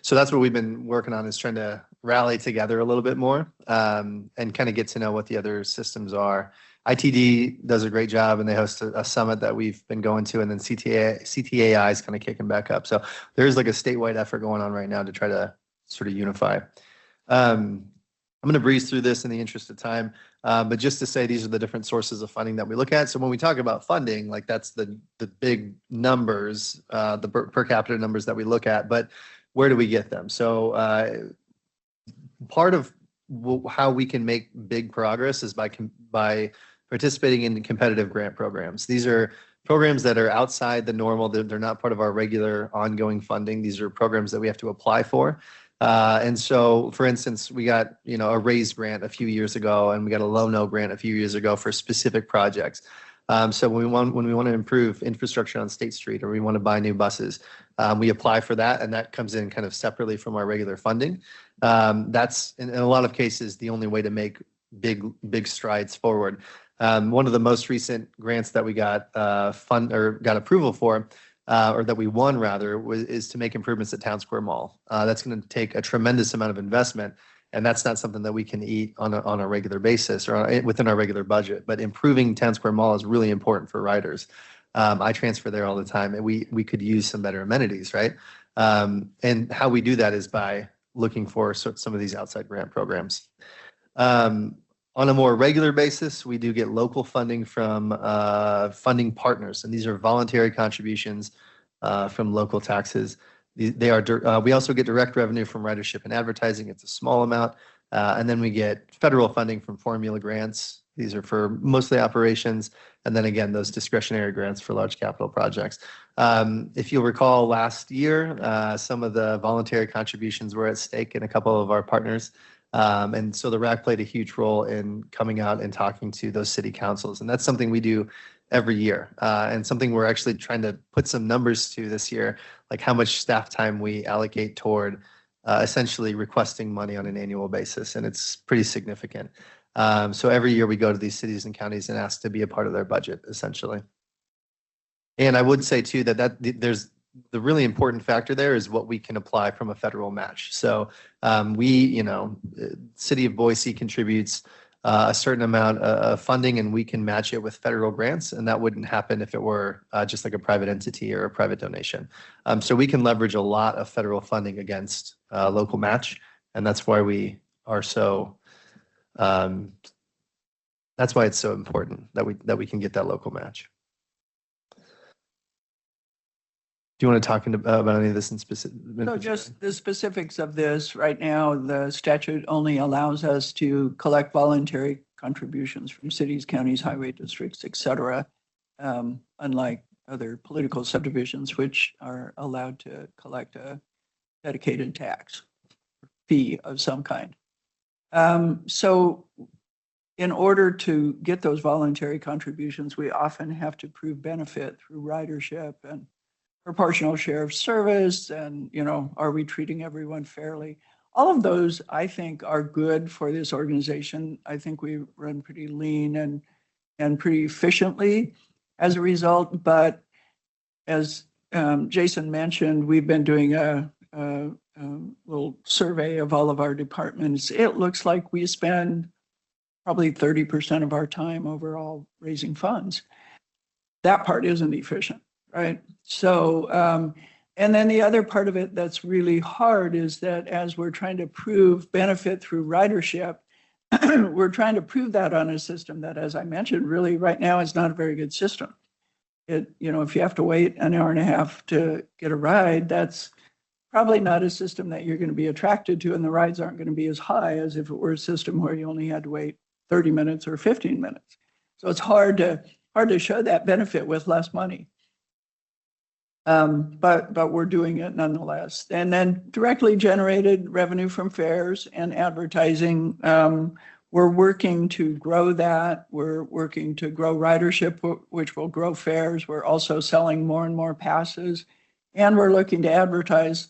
So that's what we've been working on, is trying to rally together a little bit more and kind of get to know what the other systems are. ITD does a great job, and they host a summit that we've been going to, and then CTAI is kind of kicking back up. So there's like a statewide effort going on right now to try to sort of unify. I'm going to breeze through this in the interest of time, but just to say these are the different sources of funding that we look at. So when we talk about funding, like that's the big numbers, the per capita numbers that we look at, but where do we get them? So part of how we can make big progress is by participating in competitive grant programs. These are programs that are outside the normal. They're not part of our regular ongoing funding. These are programs that we have to apply for. And so, for instance, we got, a RAISE grant a few years ago, and we got a LONO grant a few years ago for specific projects. So when we want to improve infrastructure on State Street, or we want to buy new buses, we apply for that, and that comes in kind of separately from our regular funding. That's in a lot of cases the only way to make big strides forward. One of the most recent grants that we got got approval for, or that we won rather, is to make improvements at Town Square Mall. That's going to take a tremendous amount of investment, and that's not something that we can eat on a regular basis or within our regular budget. But improving Town Square Mall is really important for riders. I transfer there all the time, and we could use some better amenities, right? And how we do that is by looking for some of these outside grant programs. On a more regular basis, we do get local funding from funding partners, and these are voluntary contributions from local taxes. We also get direct revenue from ridership and advertising. It's a small amount. And then we get federal funding from formula grants. These are for mostly operations. And then again, those discretionary grants for large capital projects. If you'll recall last year, some of the voluntary contributions were at stake in a couple of our partners. And so the RAC played a huge role in coming out and talking to those city councils. And that's something we do every year, and something we're actually trying to put some numbers to this year, like how much staff time we allocate toward essentially requesting money on an annual basis. And it's pretty significant. So every year we go to these cities and counties and ask to be a part of their budget, essentially. And I would say too that there's the really important factor there is what we can apply from a federal match. So City of Boise contributes a certain amount of funding, and we can match it with federal grants, and that wouldn't happen if it were just like a private entity or a private donation. So we can leverage a lot of federal funding against local match, and that's why we are so. That's why it's so important that we can get that local match. Do you want to talk about any of this in specific? So just the specifics of this, right now, the statute only allows us to collect voluntary contributions from cities, counties, highway districts, et cetera, unlike other political subdivisions, which are allowed to collect a dedicated tax fee of some kind. So in order to get those voluntary contributions, we often have to prove benefit through ridership and proportional share of service, and are we treating everyone fairly? All of those, I think, are good for this organization. I think we run pretty lean and pretty efficiently as a result. But as Jason mentioned, we've been doing a little survey of all of our departments. It looks like we spend probably 30% of our time overall raising funds. That part isn't efficient. Right. So, and then the other part of it that's really hard is that as we're trying to prove benefit through ridership, we're trying to prove that on a system that, as I mentioned, really right now is not a very good system. If you have to wait an hour and a half to get a ride, that's probably not a system that you're going to be attracted to, and the rides aren't going to be as high as if it were a system where you only had to wait 30 minutes or 15 minutes. So it's hard to show that benefit with less money. But we're doing it nonetheless. And then directly generated revenue from fares and advertising. We're working to grow that. We're working to grow ridership, which will grow fares. We're also selling more and more passes. And we're looking to advertise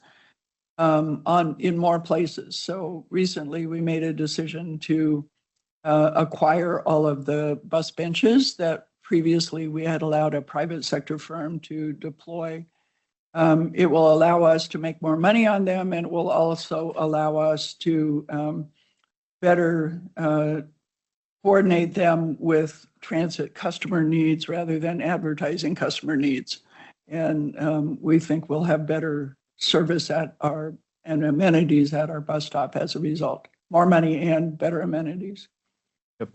in more places. So recently we made a decision to acquire all of the bus benches that previously we had allowed a private sector firm to deploy. It will allow us to make more money on them, and it will also allow us to better coordinate them with transit customer needs rather than advertising customer needs. And we think we'll have better service and amenities at our bus stop as a result. More money and better amenities. Yep.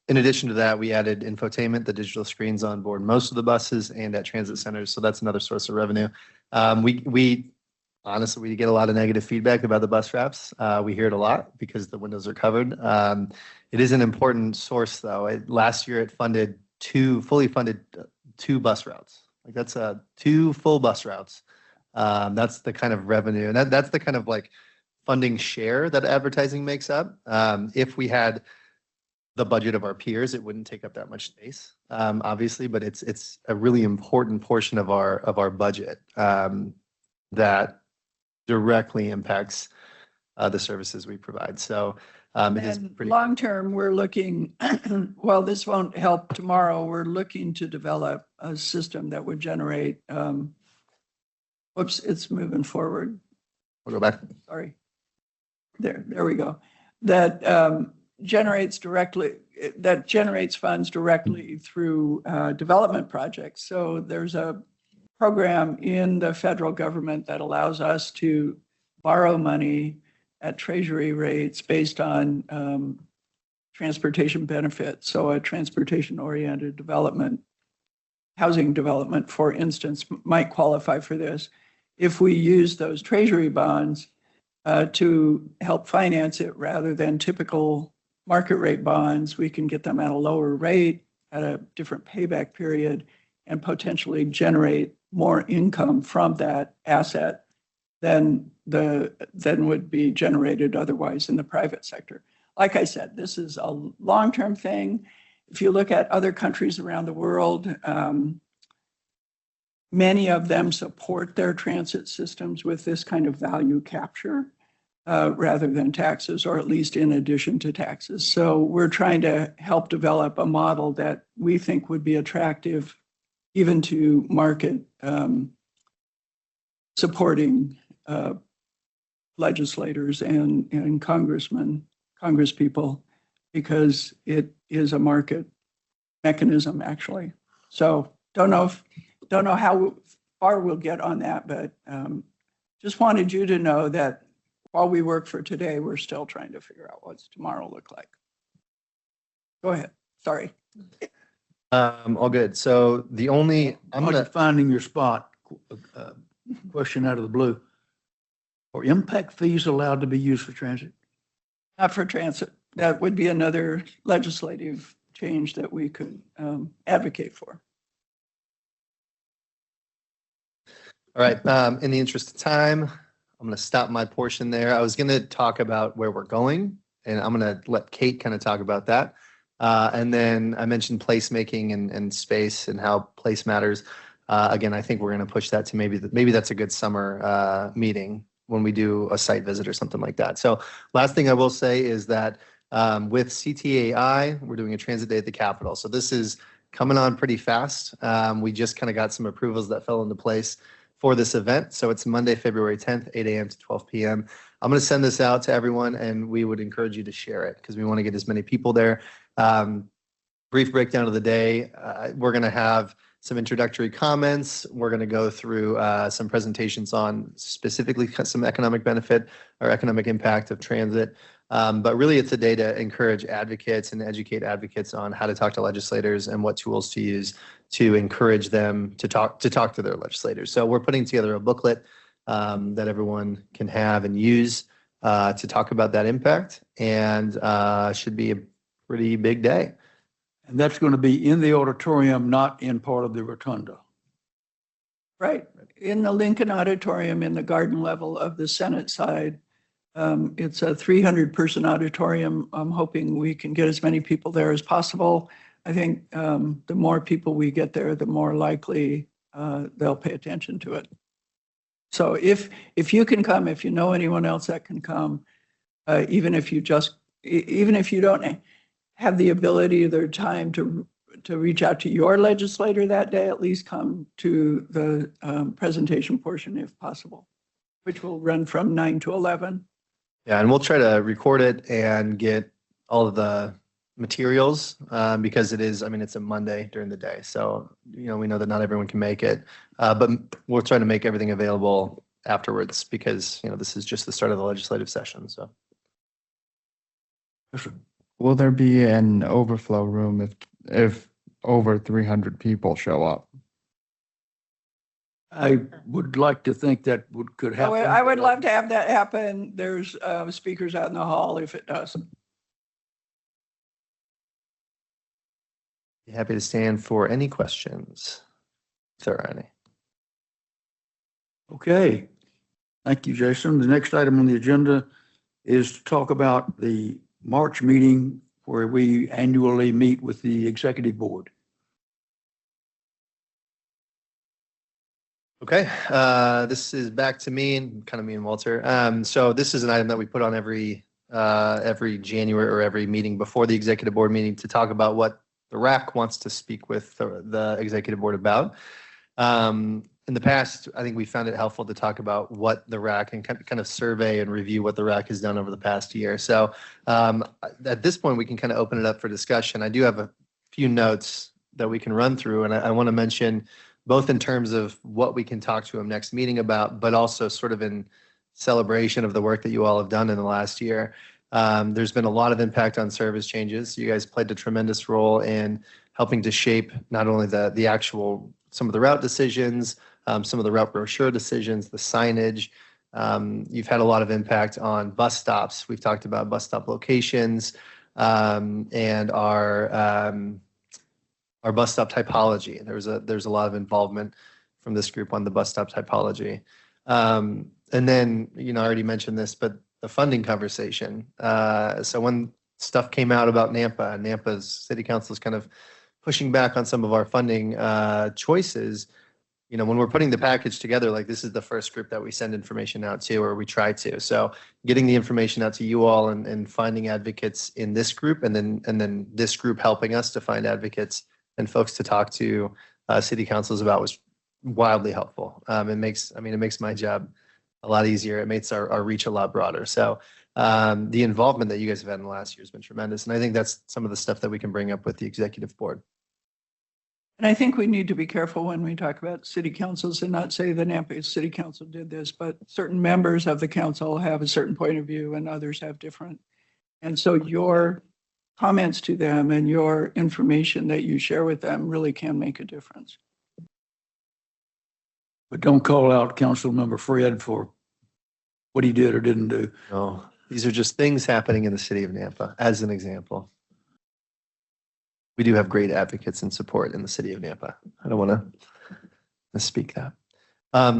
In addition to that, we added infotainment, the digital screens on board most of the buses and at transit centers. So that's another source of revenue. We honestly, we get a lot of negative feedback about the bus wraps. We hear it a lot because the windows are covered. It is an important source though. Last year it funded fully funded two bus routes. Like that's two full bus routes. That's the kind of revenue, and that's the kind of like funding share that advertising makes up. If we had the budget of our peers, it wouldn't take up that much space, obviously, but it's a really important portion of our budget that directly impacts the services we provide. So it is pretty long term, we're looking, well, this won't help tomorrow. We're looking to develop a system that would generate, whoops, it's moving forward. We'll go back. Sorry. There we go. That generates funds directly through development projects. So there's a program in the federal government that allows us to borrow money at treasury rates based on transportation benefits. So a transportation-oriented development, housing development, for instance, might qualify for this. If we use those treasury bonds to help finance it rather than typical market rate bonds, we can get them at a lower rate, at a different payback period, and potentially generate more income from that asset than would be generated otherwise in the private sector. Like I said, this is a long-term thing. If you look at other countries around the world, many of them support their transit systems with this kind of value capture rather than taxes, or at least in addition to taxes. So we're trying to help develop a model that we think would be attractive even to market supporting legislators and congresspeople, because it is a market mechanism actually. So don't know how far we'll get on that, but just wanted you to know that while we work for today, we're still trying to figure out what's tomorrow look like. Go ahead. Sorry. All good. So the only, finding your spot, question out of the blue. Are impact fees allowed to be used for transit? Not for transit. That would be another legislative change that we could advocate for. all right. In the interest of time, I'm going to stop my portion there. I was going to talk about where we're going, and I'm going to let Kate kind of talk about that. And then I mentioned placemaking and space and how place matters. Again, I think we're going to push that to maybe that's a good summer meeting when we do a site visit or something like that. So last thing I will say is that with CTAI, we're doing a transit day at the Capitol. So this is coming on pretty fast. We just kind of got some approvals that fell into place for this event. So it's Monday, February 10th, 8 a.m. to 12 p.m. I'm going to send this out to everyone, and we would encourage you to share it because we want to get as many people there. Brief breakdown of the day. We're going to have some introductory comments. We're going to go through some presentations on specifically some economic benefit or economic impact of transit. But really, it's a day to encourage advocates and educate advocates on how to talk to legislators and what tools to use to encourage them to talk to their legislators. So we're putting together a booklet that everyone can have and use to talk about that impact, and should be a pretty big day. And that's going to be in the auditorium, not in part of the rotunda. Right. In the Lincoln Auditorium in the garden level of the Senate side, it's a 300-person auditorium. I'm hoping we can get as many people there as possible. I think the more people we get there, the more likely they'll pay attention to it. So if you can come, if you know anyone else that can come, even if you don't have the ability or the time to reach out to your legislator that day, at least come to the presentation portion if possible, which will run from 9 to 11. Yeah, and we'll try to record it and get all of the materials because it is, I mean, it's a Monday during the day. So, we know that not everyone can make it, but we'll try to make everything available afterwards because, this is just the start of the legislative session. So. Will there be an overflow room if over 300 people show up? I would like to think that could happen. I would love to have that happen. There's speakers out in the hall if it doesn't. Be happy to stand for any questions, if there are any. Okay. Thank you, Jason. The next item on the agenda is to talk about the March meeting where we annually meet with the executive board. Okay, this is back to me and kind of me and Walter. So this is an item that we put on every January or every meeting before the executive board meeting to talk about what the RAC wants to speak with the executive board about. In the past, I think we found it helpful to talk about what the RAC and kind of survey and review what the RAC has done over the past year. So at this point, we can kind of open it up for discussion. I do have a few notes that we can run through, and I want to mention both in terms of what we can talk to them next meeting about, but also sort of in celebration of the work that you all have done in the last year. There's been a lot of impact on service changes. You guys played a tremendous role in helping to shape not only the actual, some of the route decisions, some of the route brochure decisions, the signage. You've had a lot of impact on bus stops. We've talked about bus stop locations and our bus stop typology. There's a lot of involvement from this group on the bus stop typology. And then, I already mentioned this, but the funding conversation. So when stuff came out about Nampa's city council is kind of pushing back on some of our funding choices. When we're putting the package together, like this is the first group that we send information out to, or we try to. So getting the information out to you all and finding advocates in this group, and then this group helping us to find advocates and folks to talk to city councils about was wildly helpful. It makes my job a lot easier. It makes our reach a lot broader. So the involvement that you guys have had in the last year has been tremendous. And I think that's some of the stuff that we can bring up with the executive board. And I think we need to be careful when we talk about city councils and not say the Nampa City Council did this, but certain members of the council have a certain point of view and others have different. And so your comments to them and your information that you share with them really can make a difference. But don't call out Councilmember Fred for what he did or didn't do. No, these are just things happening in the city of Nampa, as an example. We do have great advocates and support in the city of Nampa. I don't want to misspeak that.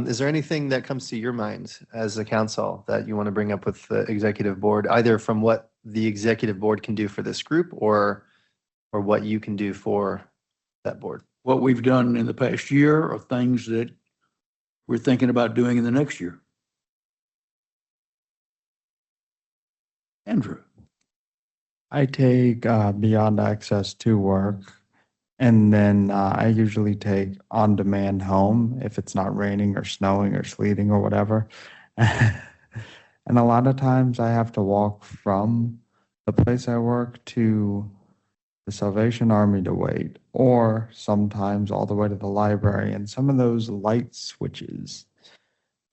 Is there anything that comes to your mind as a council that you want to bring up with the executive board, either from what the executive board can do for this group or what you can do for that board? What we've done in the past year or things that we're thinking about doing in the next year. Andrew. I take Beyond Access to work, and then I usually take On Demand home if it's not raining or snowing or sleeting or whatever. And a lot of times I have to walk from the place I work to the Salvation Army to wait, or sometimes all the way to the library. And some of those light switches,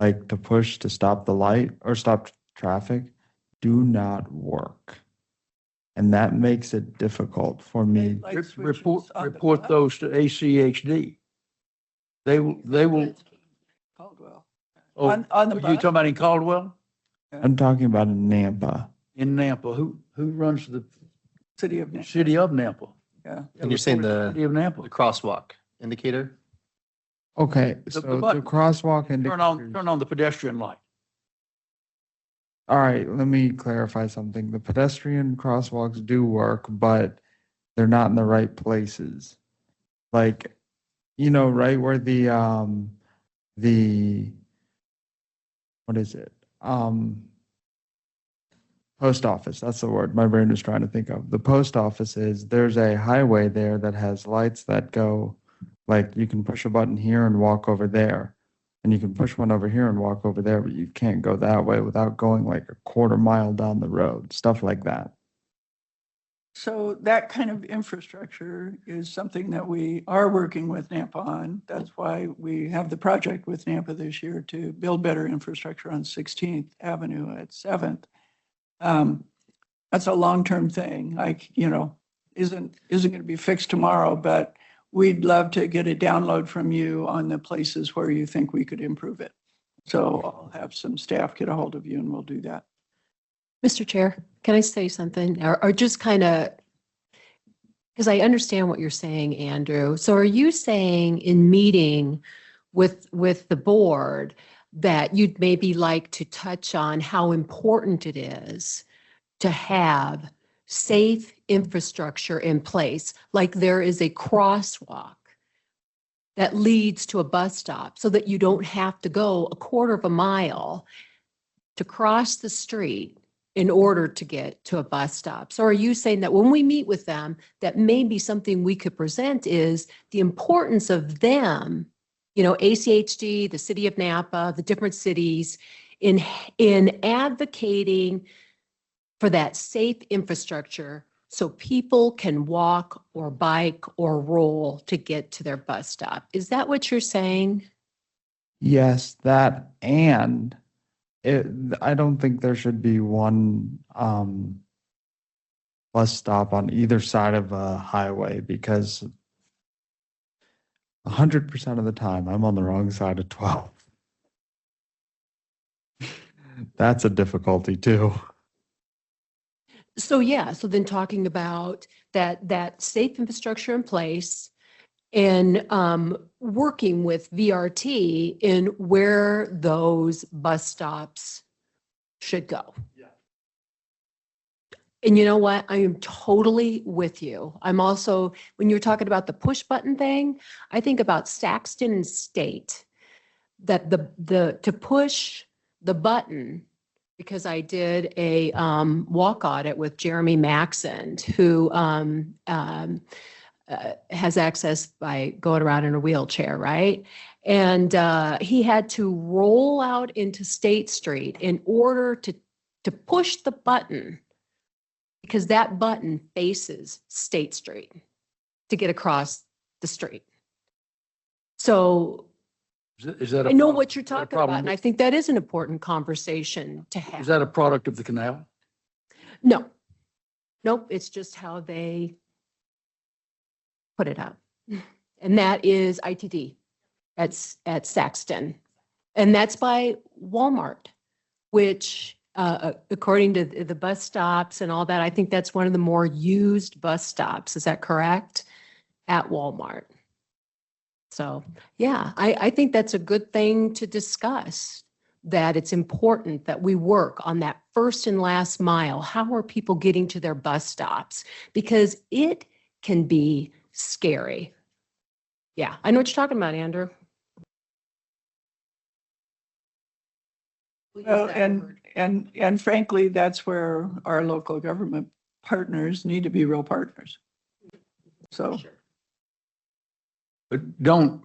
like to push to stop the light or stop traffic, do not work. And that makes it difficult for me. Light switches Report on the bus. those to ACHD. They will. Caldwell. Oh, On the you bus? talking about in Caldwell? I'm talking about in Nampa. In Nampa? Who runs the City of Nampa. city of Nampa? Yeah. And you're saying the City of Nampa. crosswalk indicator? Okay, The so the button. crosswalk Turn on indicators. the pedestrian light. All right, let me clarify something. The pedestrian crosswalks do work, but they're not in the right places. Like, right where the, what is it? Post office, that's the word my brain was trying to think of. The post office there's a highway there that has lights that go, like you can push a button here and walk over there. And you can push one over here and walk over there, but you can't go that way without going like a quarter mile down the road, stuff like that. So that kind of infrastructure is something that we are working with NAPA on. That's why we have the project with NAPA this year to build better infrastructure on 16th Avenue at 7th. That's a long-term thing, like, isn't going to be fixed tomorrow, but we'd love to get a download from you on the places where you think we could improve it. So I'll have some staff get a hold of you and we'll do that. Mr. Chair, can I say something? Or just kind of, because I understand what you're saying, Andrew. So are you saying in meeting with the board that you'd maybe like to touch on how important it is to have safe infrastructure in place, like there is a crosswalk that leads to a bus stop so that you don't have to go a quarter of a mile to cross the street in order to get to a bus stop? So are you saying that when we meet with them, that maybe something we could present is the importance of them, ACHD, the city of Napa, the different cities in advocating for that safe infrastructure so people can walk or bike or roll to get to their bus stop? Is that what you're saying? Yes, that and I don't think there should be one bus stop on either side of a highway because 100% of the time I'm on the wrong side of 12. That's a difficulty too. So then talking about that safe infrastructure in place and working with VRT in where those bus stops should go. Yeah. And you know what? I am totally with you. I'm also, when you're talking about the push button thing, I think about Saxton and State, that to push the button, because I did a walk audit with Jeremy Maxon, who has access by going around in a wheelchair, right? And he had to roll out into State Street in order to push the button, because that button faces State Street to get across the street. So Is that I know what you're talking about, and I think that is an important conversation to have. Is that a product of the canal? No, nope, it's just how they put it out. And that is ITD at Saxton. And that's by Walmart, which according to the bus stops and all that, I think that's one of the more used bus stops. Is that correct? At Walmart. So, yeah, I think that's a good thing to discuss, that it's important that we work on that first and last mile. How are people getting to their bus stops? Because it can be scary. Yeah, I know what you're talking about, Andrew. Well, and frankly, that's where our local government partners need to be real partners. So. But don't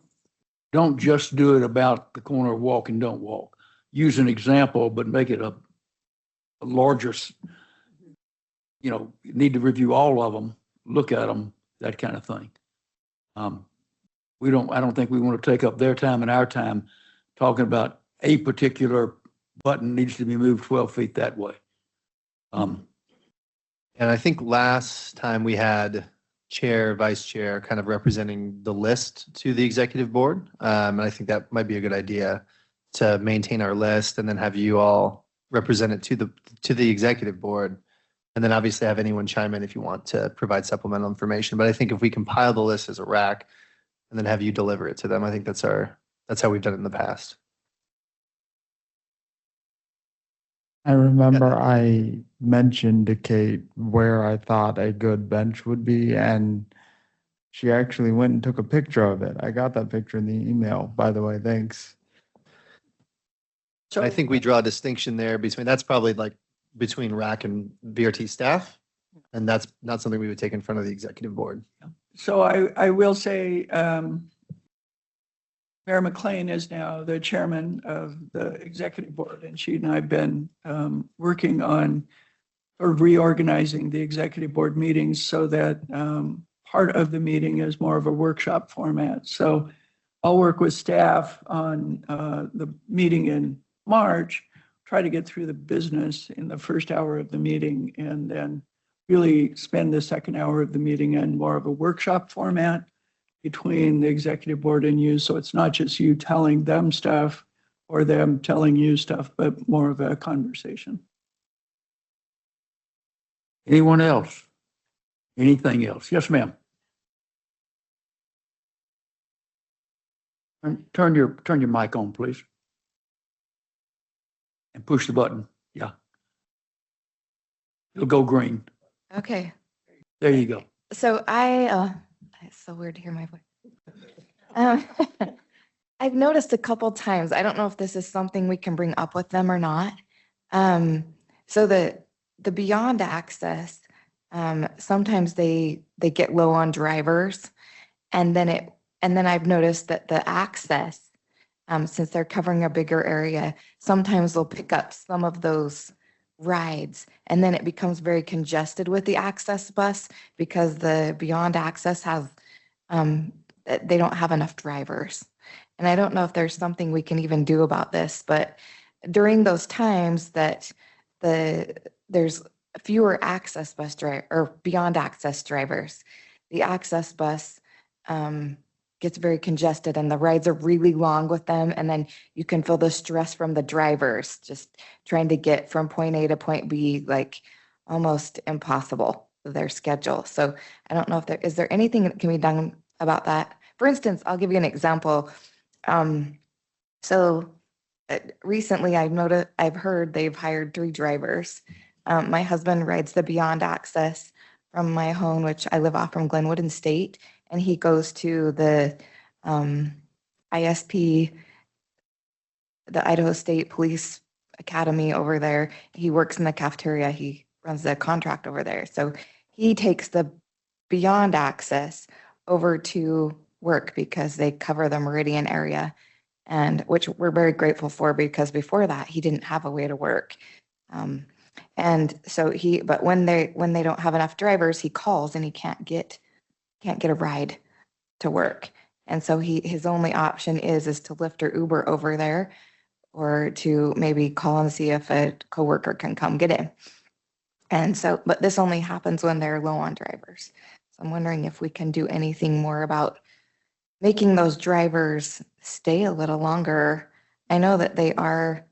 just do it about the corner of walk and don't walk. Use an example, but make it a larger, you need to review all of them, look at them, that kind of thing. I don't think we want to take up their time and our time talking about a particular button needs to be moved 12 feet that way. And I think last time we had chair, vice chair, kind of representing the list to the executive board. And I think that might be a good idea to maintain our list and then have you all represent it to the executive board. And then obviously have anyone chime in if you want to provide supplemental information. But I think if we compile the list as a rack and then have you deliver it to them, I think that's our That's how we've done it in the past. I remember I mentioned to Kate where I thought a good bench would be, and she actually went and took a picture of it. I got that picture in the email, by the way, thanks. So I think we draw a distinction there between, that's probably like between RAC and VRT staff. And that's not something we would take in front of the executive board. So I will say, Mayor McLean is now the chairman of the executive board, and she and I have been working on or reorganizing the executive board meetings so that part of the meeting is more of a workshop format. So I'll work with staff on the meeting in March, try to get through the business in the first hour of the meeting, and then really spend the second hour of the meeting in more of a workshop format between the executive board and you. So it's not just you telling them stuff or them telling you stuff, but more of a conversation. Anyone else? Anything else? Yes, ma'am. Turn your mic on, please. And push the button. Yeah. It'll go green. Okay, There you go. so it's so weird to hear my voice. I've noticed a couple times, I don't know if this is something we can bring up with them or not. So the beyond access, sometimes they get low on drivers, and then I've noticed that the access, since they're covering a bigger area, sometimes they'll pick up some of those rides, and then it becomes very congested with the access bus because the beyond access has they don't have enough drivers. And I don't know if there's something we can even do about this, but during those times that there's fewer access bus driver or beyond access drivers, the access bus gets very congested and the rides are really long with them. And then you can feel the stress from the drivers just trying to get from point A to point B, like almost impossible with their schedule. So I don't know if is there anything that can be done about that? For instance, I'll give you an example. Recently I've heard they've hired 3 drivers. My husband rides the Beyond Access from my home, which I live off from Glenwood and State, and he goes to the ISP, the Idaho State Police Academy over there. He works in the cafeteria. He runs the contract over there. So he takes the Beyond Access over to work because they cover the Meridian area, and which we're very grateful for, because before that he didn't have a way to work. And so but when they don't have enough drivers, he calls and he can't get a ride to work. And so his only option is to Lyft or Uber over there, or to maybe call and see if a coworker can come get him. And so, but this only happens when they're low on drivers. So I'm wondering if we can do anything more about making those drivers stay a little longer. I know that they are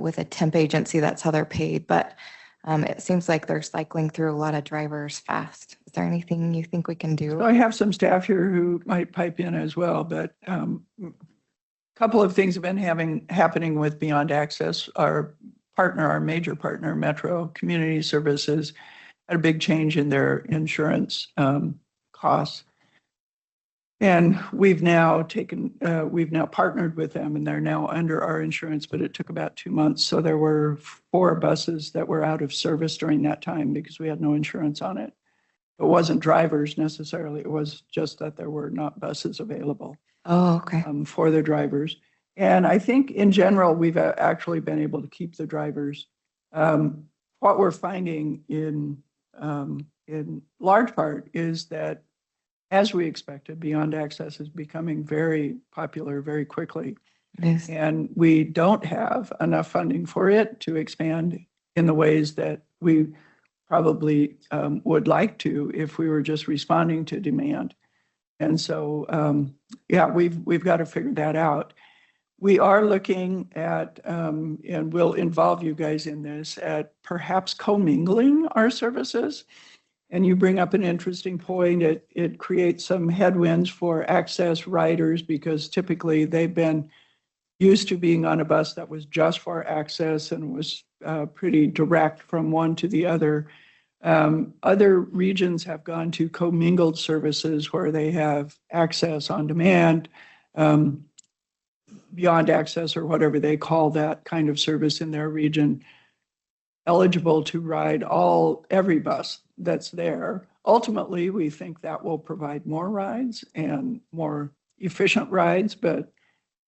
with a temp agency, that's how they're paid, but it seems like they're cycling through a lot of drivers fast. Is there anything you think we can do? So I have some staff here who might pipe in as well, but a couple of things have been happening with Beyond Access. Our major partner, Metro Community Services, had a big change in their insurance costs. And we've now partnered with them, and they're now under our insurance, but it took about 2 months. So there were 4 buses that were out of service during that time because we had no insurance on it. It wasn't drivers necessarily. It was just that there were not buses available. Oh, okay. For the drivers. And I think in general, we've actually been able to keep the drivers. What we're finding in large part is that, as we expected, Beyond Access is becoming very popular very quickly. Yes. And we don't have enough funding for it to expand in the ways that we probably would like to if we were just responding to demand. And so, we've got to figure that out. We are looking at, and we'll involve you guys in this, at perhaps commingling our services. And you bring up an interesting point. It creates some headwinds for access riders because typically they've been used to being on a bus that was just for access and was pretty direct from one to the other. Other regions have gone to commingled services where they have access on demand, beyond access, or whatever they call that kind of service in their region, eligible to ride every bus that's there. Ultimately, we think that will provide more rides and more efficient rides, but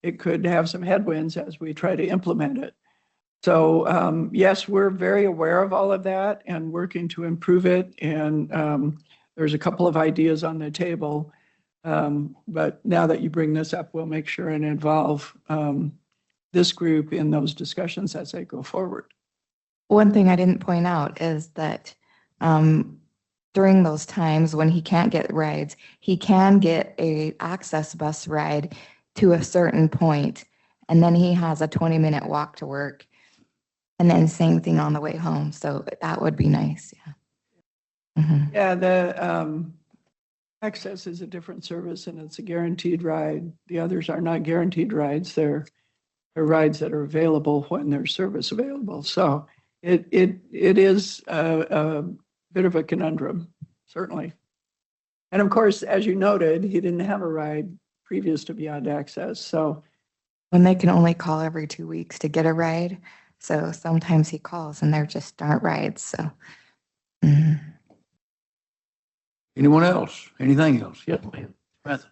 it could have some headwinds as we try to implement it. So yes, we're very aware of all of that and working to improve it. And there's a couple of ideas on the table. But now that you bring this up, we'll make sure and involve this group in those discussions as they go forward. One thing I didn't point out is that during those times when he can't get rides, he can get a access bus ride to a certain point, and then he has a 20-minute walk to work, and then same thing on the way home. So that would be nice. Yeah. Mhm. Yeah, the access is a different service and it's a guaranteed ride. The others are not guaranteed rides. They're rides that are available when there's service available. So it is a bit of a conundrum, certainly. And of course, as you noted, he didn't have a ride previous to Beyond Access. So When they can only call every 2 weeks to get a ride. So sometimes he calls and there just aren't rides. So. Mhm. Anyone else? Anything else? Yes, ma'am. Martha.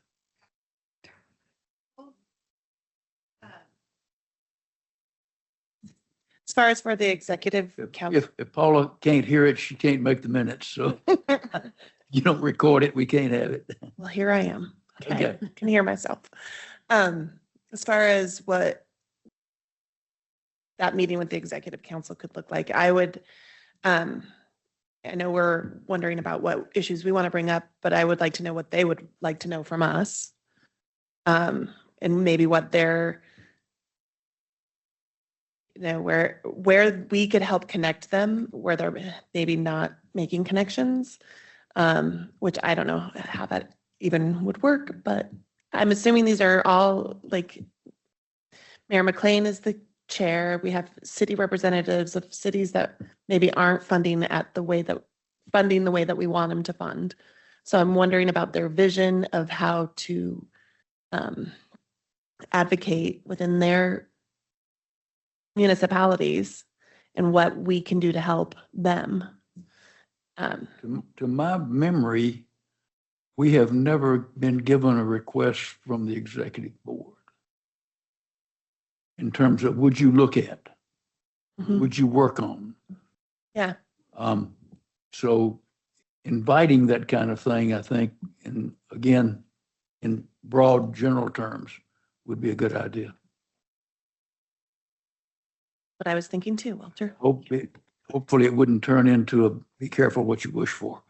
As far as for the executive council, If Paula can't hear it, she can't make the minutes. So you don't record it, we can't have it. well, here I am. Okay, Okay. can hear myself. As far as what that meeting with the executive council could look like, I would, I know we're wondering about what issues we want to bring up, but I would like to know what they would like to know from us. And maybe what their, where we could help connect them, where they're maybe not making connections, which I don't know how that even would work, but I'm assuming these are all like Mayor McLean is the chair. We have city representatives of cities that maybe aren't funding the way that we want them to fund. So I'm wondering about their vision of how to advocate within their municipalities and what we can do to help them. To my memory, we have never been given a request from the executive board in terms of would you look at, Mhm. would you work on? Yeah. So inviting that kind of thing, I think, and again, in broad general terms, would be a good idea. But I was thinking too, Walter. Hopefully it wouldn't turn into a be careful what you wish for.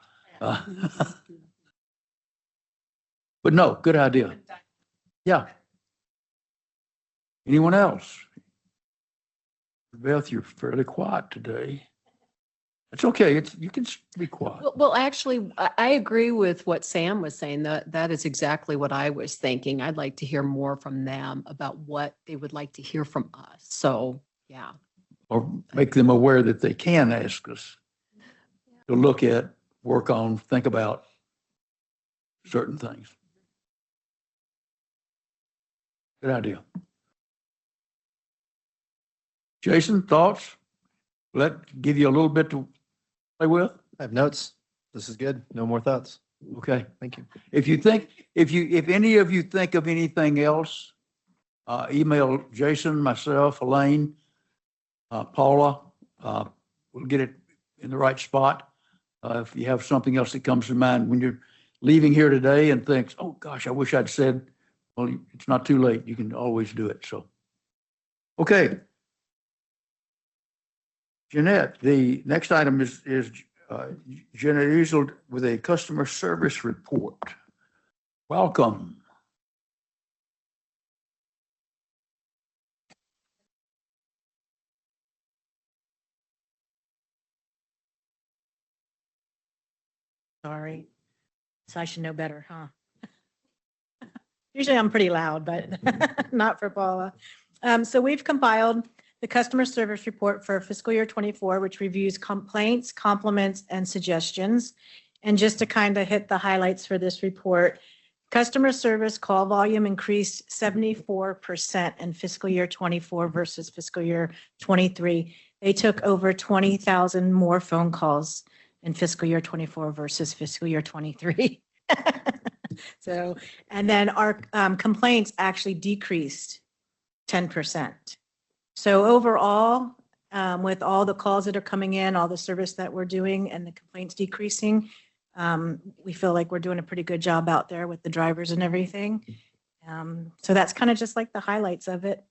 But no, good idea. Yeah. Anyone else? Beth, you're fairly quiet today. It's okay. You can be quiet. Well, actually, I agree with what Sam was saying. That is exactly what I was thinking. I'd like to hear more from them about what they would like to hear from us. So, yeah. Or make them aware that they can ask us to look at, work on, think about certain things. Good idea. Jason, thoughts? Give you a little bit to play with? I have notes. This is good. No more thoughts. Okay. Thank you. If any of you think of anything else, email Jason, myself, Elaine, Paula. We'll get it in the right spot. If you have something else that comes to mind when you're leaving here today and thinks, oh gosh, I wish I'd said, well, it's not too late. You can always do it. So, okay. Jeanette, the next item is Jeanette Easel with a customer service report. Welcome. Sorry. So I should know better, huh? Usually I'm pretty loud, but not for Paula. So we've compiled the customer service report for fiscal year 24, which reviews complaints, compliments, and suggestions. And just to kind of hit the highlights for this report, customer service call volume increased 74% in fiscal year 24 versus fiscal year 23. They took over 20,000 more phone calls in fiscal year 24 versus fiscal year 23. So, and then our complaints actually decreased 10%. So overall, with all the calls that are coming in, all the service that we're doing and the complaints decreasing, we feel like we're doing a pretty good job out there with the drivers and everything. So that's kind of just like the highlights of it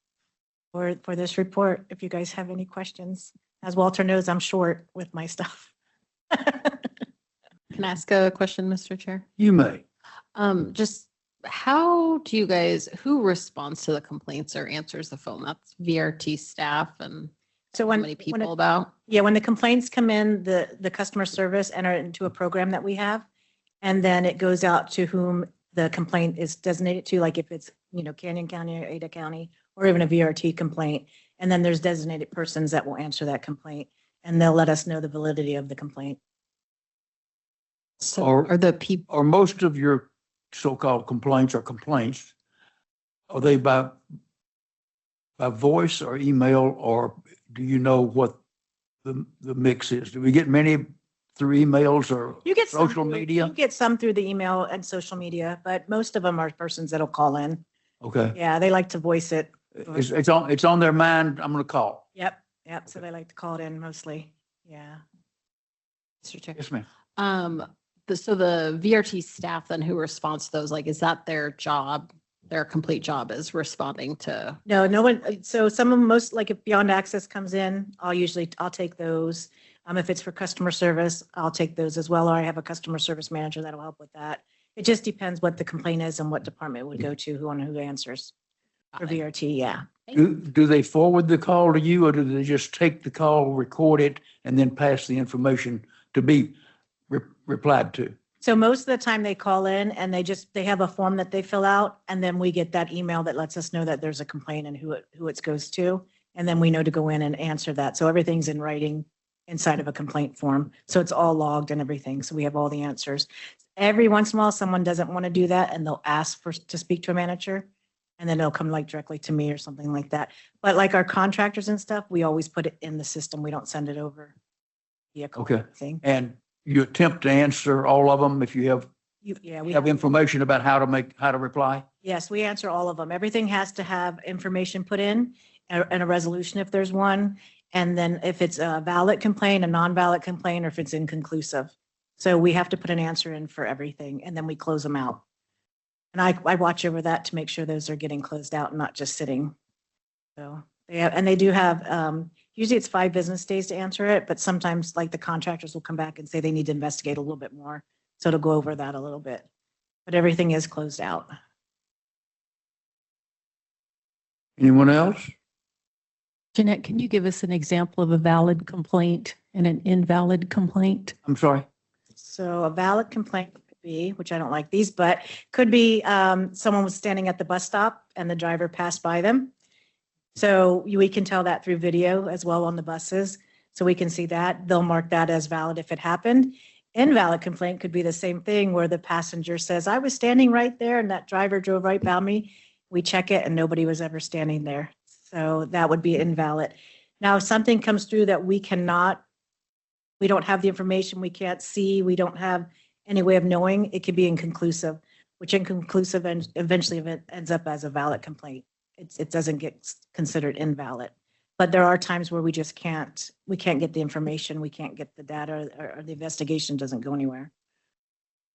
for this report. If you guys have any questions, as Walter knows, I'm short with my stuff. Can I ask a question, Mr. Chair? You may. Just how do you guys, who responds to the complaints or answers the phone? That's VRT staff and So how when, many when people it, about? yeah, when the complaints come in, the customer service enter it into a program that we have. And then it goes out to whom the complaint is designated to, like if it's, Canyon County or Ada County, or even a VRT complaint. And then there's designated persons that will answer that complaint and they'll let us know the validity of the complaint. So Or- are the people, Are most of your so-called complaints or complaints, are they by voice or email, or do you know what the mix is? Do we get many through emails or You get some social through- media? You get some through the email and social media, but most of them are persons that'll call in. Okay. Yeah, they like to voice it. It's on their mind. I'm going to call. Yep. So they like to call it in mostly. Yeah. Mr. Chair? Yes, ma'am. So the VRT staff then who responds to those, like, is that their job? Their complete job is responding to, No, no one. So some of them, most like if Beyond Access comes in, I'll take those. If it's for customer service, I'll take those as well. Or I have a customer service manager that'll help with that. It just depends what the complaint is and what department it would go to, who answers for VRT. Yeah. Do they forward the call to you, or do they just take the call, record it, and then pass the information to be replied to? So most of the time they call in and they have a form that they fill out, and then we get that email that lets us know that there's a complaint and who it goes to. And then we know to go in and answer that. So everything's in writing inside of a complaint form. So it's all logged and everything. So we have all the answers. Every once in a while, someone doesn't want to do that and they'll ask to speak to a manager, and then they'll come like directly to me or something like that. But like our contractors and stuff, we always put it in the system. We don't send it over via call Okay. or anything. And you attempt to answer all of them if you have We have information about how to reply? Yes, we answer all of them. Everything has to have information put in and a resolution if there's one. And then if it's a valid complaint, a non-valid complaint, or if it's inconclusive. So we have to put an answer in for everything and then we close them out. And I watch over that to make sure those are getting closed out and not just sitting. So they do have, usually it's 5 business days to answer it, but sometimes like the contractors will come back and say they need to investigate a little bit more. So it'll go over that a little bit, but everything is closed out. Anyone else? Jeanette, can you give us an example of a valid complaint and an invalid complaint? I'm sorry. So a valid complaint could be, which I don't like these, but could be someone was standing at the bus stop and the driver passed by them. So we can tell that through video as well on the buses. So we can see that. They'll mark that as valid if it happened. Invalid complaint could be the same thing where the passenger says, I was standing right there and that driver drove right by me. We check it and nobody was ever standing there. So that would be invalid. Now, if something comes through that we don't have the information, we can't see, we don't have any way of knowing, it could be inconclusive, which inconclusive and eventually ends up as a valid complaint. It doesn't get considered invalid. But there are times where we can't get the information, we can't get the data, or the investigation doesn't go anywhere.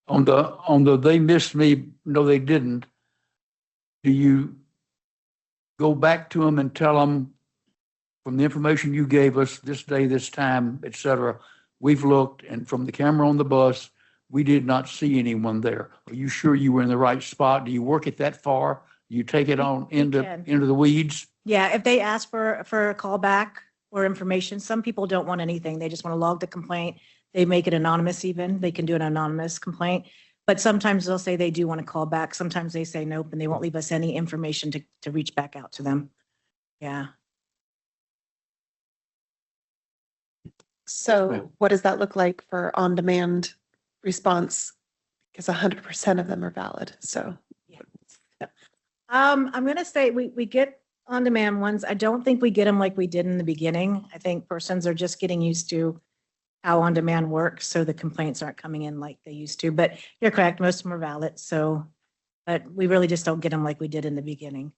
On the they missed me, no, they didn't. Do you go back to them and tell them, from the information you gave us this day, this time, et cetera, we've looked, and from the camera on the bus, we did not see anyone there. Are you sure you were in the right spot? Do you work it that far? Do you take it on into the weeds? Yeah, if they ask for a call back or information, some people don't want anything. They just want to log the complaint. They make it anonymous even. They can do an anonymous complaint. But sometimes they'll say they do want to call back. Sometimes they say nope, and they won't leave us any information to reach back out to them. Yeah. So what does that look like for on-demand response? Because 100% of them are valid, so. I'm gonna say we get on-demand ones. I don't think we get them like we did in the beginning. I think persons are just getting used to how on-demand works, so the complaints aren't coming in like they used to. But you're correct, most of them are valid, so, but we really just don't get them like we did in the beginning.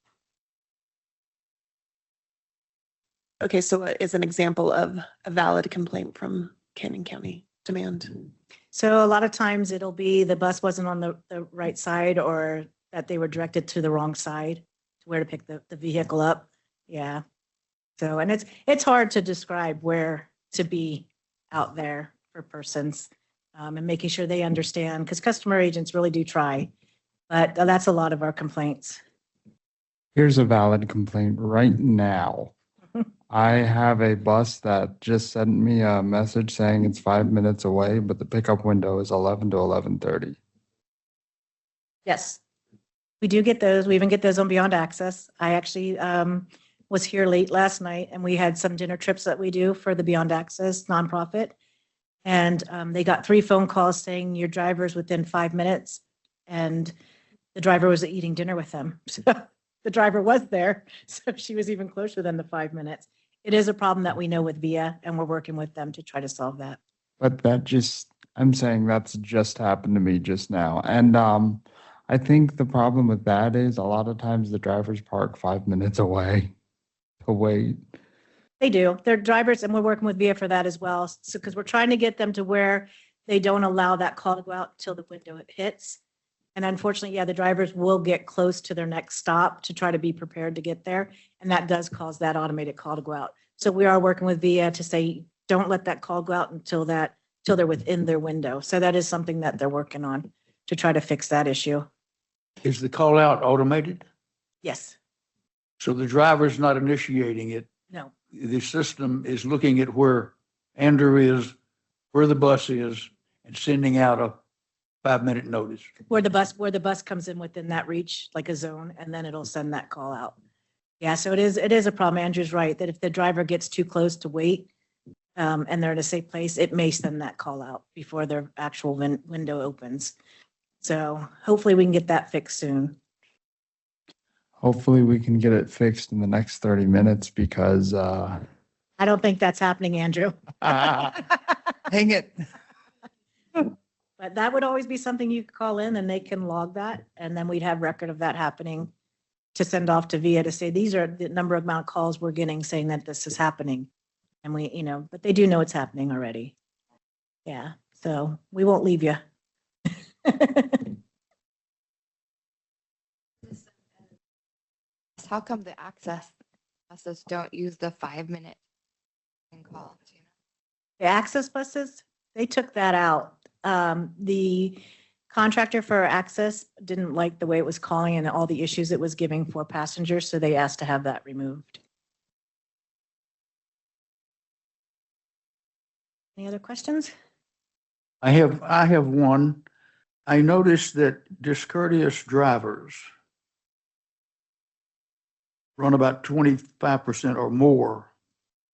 Okay, so what is an example of a valid complaint from Canyon County Demand? So a lot of times it'll be the bus wasn't on the right side, or that they were directed to the wrong side to where to pick the vehicle up. Yeah. So, and it's hard to describe where to be out there for persons, and making sure they understand, because customer agents really do try, but that's a lot of our complaints. Here's a valid complaint right now. I have a bus that just sent me a message saying it's 5 minutes away, but the pickup window is 11 to 11:30. Yes, we do get those. We even get those on Beyond Access. I actually was here late last night, and we had some dinner trips that we do for the Beyond Access nonprofit. And they got 3 phone calls saying your driver's within 5 minutes, and the driver was eating dinner with them. So the driver was there, so she was even closer than the 5 minutes. It is a problem that we know with VIA, and we're working with them to try to solve that. But I'm saying that's just happened to me just now. And I think the problem with that is a lot of times the drivers park 5 minutes away to wait. They do. They're drivers, and we're working with VIA for that as well. So, because we're trying to get them to where they don't allow that call to go out till the window hits. And unfortunately, yeah, the drivers will get close to their next stop to try to be prepared to get there. And that does cause that automated call to go out. So we are working with VIA to say, don't let that call go out until they're within their window. So that is something that they're working on to try to fix that issue. Is the call out automated? Yes. So the driver's not initiating it. No. The system is looking at where Andrew is, where the bus is, and sending out a 5-minute notice. Where the bus comes in within that reach, like a zone, and then it'll send that call out. Yeah, so it is a problem. Andrew's right, that if the driver gets too close to wait, and they're in a safe place, it may send that call out before their actual window opens. So hopefully we can get that fixed soon. Hopefully we can get it fixed in the next 30 minutes because I don't think that's happening, Andrew. dang it. But that would always be something you could call in and they can log that. And then we'd have record of that happening to send off to VIA to say, these are the amount of calls we're getting saying that this is happening. And we, but they do know it's happening already. Yeah. So we won't leave you. How come the access buses don't use the 5-minute call? The access buses, they took that out. The contractor for access didn't like the way it was calling and all the issues it was giving for passengers, so they asked to have that removed. Any other questions? I have one. I noticed that discourteous drivers run about 25% or more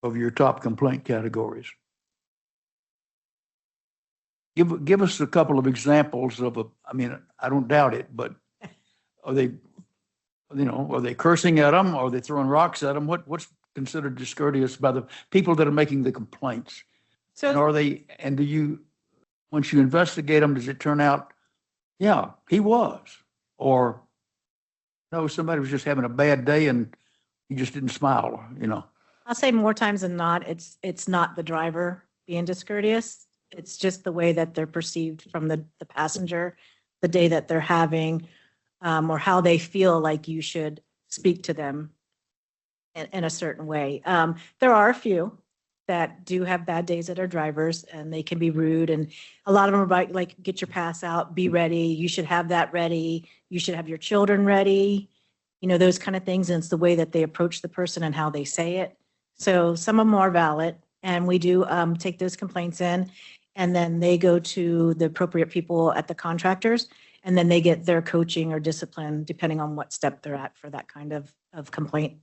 of your top complaint categories. Give us a couple of examples of I don't doubt it, but are they cursing at them? Are they throwing rocks at them? What's considered discourteous by the people that are making the complaints? So And do you, once you investigate them, does it turn out, yeah, he was, or no, somebody was just having a bad day and he just didn't smile, I'll say more times than not, it's not the driver being discourteous. It's just the way that they're perceived from the passenger, the day that they're having, or how they feel like you should speak to them in a certain way. There are a few that do have bad days that are drivers and they can be rude. And a lot of them are about like, get your pass out, be ready. You should have that ready. You should have your children ready, those kind of things. And it's the way that they approach the person and how they say it. So some of them are valid and we do take those complaints in. and then they go to the appropriate people at the contractors, and then they get their coaching or discipline depending on what step they're at for that kind of complaint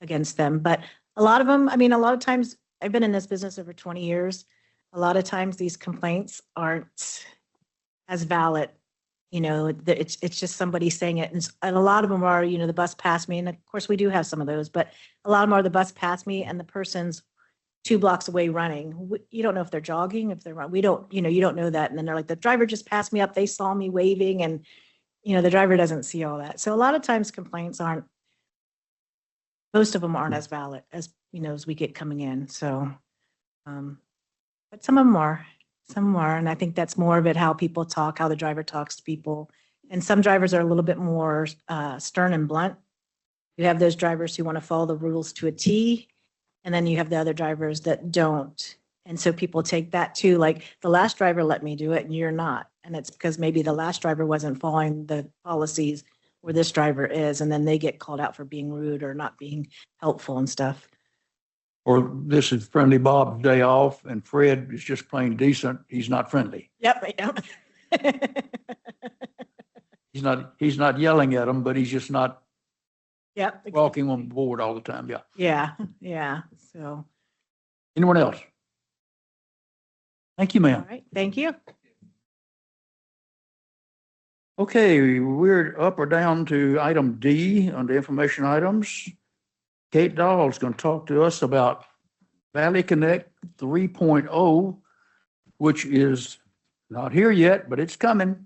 against them. But a lot of them, I mean, a lot of times, I've been in this business over 20 years. A lot of times these complaints aren't as valid. You know, it's just somebody saying it. And a lot of them are, you know, the bus passed me. And of course we do have some of those, but a lot of them are the bus passed me and the person's 2 blocks away running. You don't know if they're jogging, if they're running. We don't, you know, you don't know that. And then they're like, the driver just passed me up. They saw me waving, and, you know, the driver doesn't see all that. So a lot of times complaints aren't, most of them aren't as valid as, you know, as we get coming in. So, but some of them are. And I think that's more of it, how people talk, how the driver talks to people. And some drivers are a little bit more stern and blunt. You have those drivers who want to follow the rules to a T, and then you have the other drivers that don't. And so people take that too, like the last driver let me do it and you're not. And it's because maybe the last driver wasn't following the policies where this driver is, and then they get called out for being rude or not being helpful and stuff. Or this is friendly Bob's day off and Fred is just plain decent. He's not friendly. Yep. He's not yelling at them, but he's just not Yep. walking on board all the time. Yeah. Yeah. So, Anyone else? Thank you, all ma'am. right. Thank you. Okay, we're up or down to item D under information items. Kate Dahl is going to talk to us about Valley Connect 3.0, which is not here yet, but it's coming.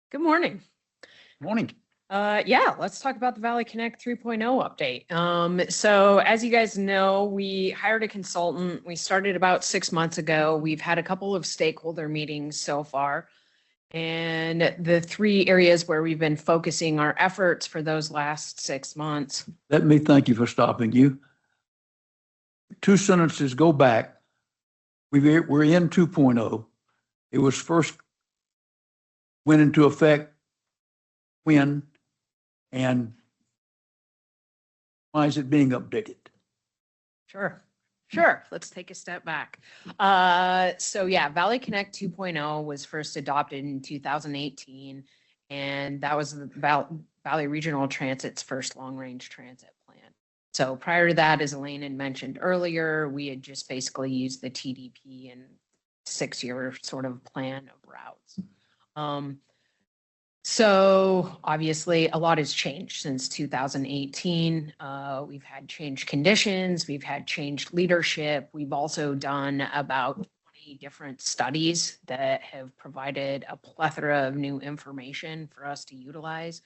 Good morning. Morning. Yeah, let's talk about the Valley Connect 3.0 update. So as you guys know, we hired a consultant. We started about 6 months ago. We've had a couple of stakeholder meetings so far. And the 3 areas where we've been focusing our efforts for those last 6 months. Let me thank you for stopping you. 2 sentences go back. We're in 2.0. It was first went into effect when, and why is it being updated? Sure. Let's take a step back. So yeah, Valley Connect 2.0 was first adopted in 2018, and that was the Valley Regional Transit's first long-range transit plan. So prior to that, as Elaine had mentioned earlier, we had just basically used the TDP and 6-year sort of plan of routes. So obviously a lot has changed since 2018. We've had changed conditions, we've had changed leadership. We've also done about 20 different studies that have provided a plethora of new information for us to utilize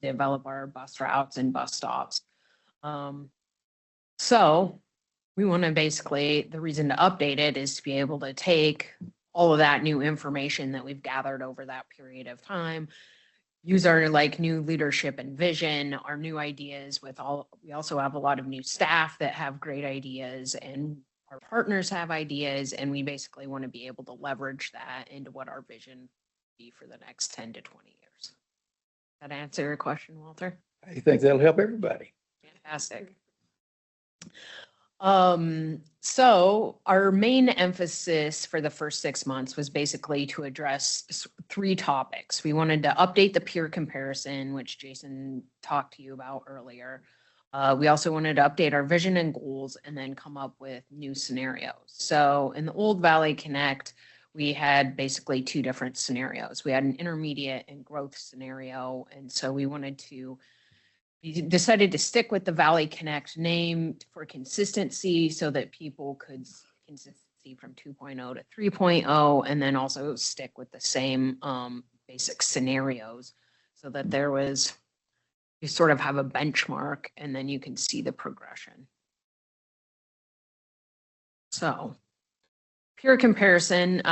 to develop our bus routes and bus stops. So we want to basically, the reason to update it is to be able to take all of that new information that we've gathered over that period of time, use our new leadership and vision, our new ideas we also have a lot of new staff that have great ideas, and our partners have ideas, and we basically want to be able to leverage that into what our vision be for the next 10 to 20 years. That answer your question, Walter? I think that'll help everybody. Fantastic. So our main emphasis for the first 6 months was basically to address 3 topics. We wanted to update the peer comparison, which Jason talked to you about earlier. We also wanted to update our vision and goals and then come up with new scenarios. So in the old Valley Connect, we had basically 2 different scenarios. We had an intermediate and growth scenario. And so we decided to stick with the Valley Connect name for consistency so that people could consistency from 2.0 to 3.0, and then also stick with the same basic scenarios so that you sort of have a benchmark and then you can see the progression. So peer comparison,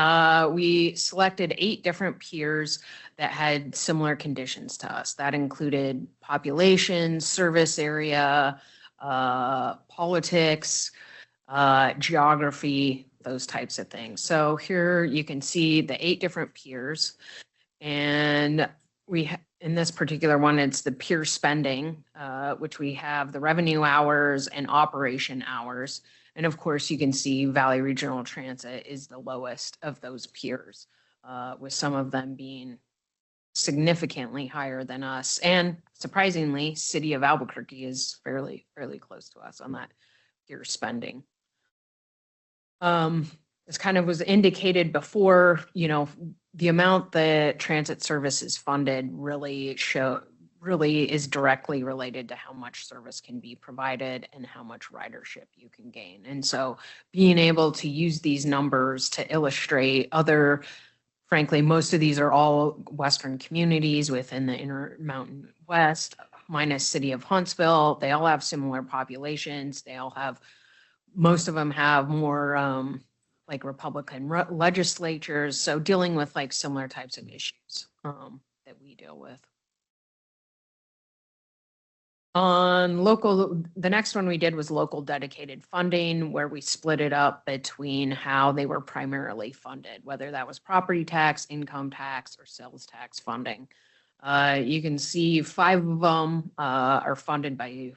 we selected 8 different peers that had similar conditions to us. That included population, service area, politics, geography, those types of things. So here you can see the 8 different peers, and in this particular one, it's the peer spending, which we have the revenue hours and operation hours. And of course, you can see Valley Regional Transit is the lowest of those peers, with some of them being significantly higher than us. And surprisingly, City of Albuquerque is fairly close to us on that peer spending. As kind of was indicated before, the amount the transit service is funded really is directly related to how much service can be provided and how much ridership you can gain. And so being able to use these numbers to illustrate frankly, most of these are all Western communities within the Intermountain West, minus City of Huntsville. They all have similar populations. Most of them have more like Republican legislatures. So dealing with like similar types of issues that we deal with. On local, the next one we did was local dedicated funding, where we split it up between how they were primarily funded, whether that was property tax, income tax, or sales tax funding. You can see 5 of them are funded by a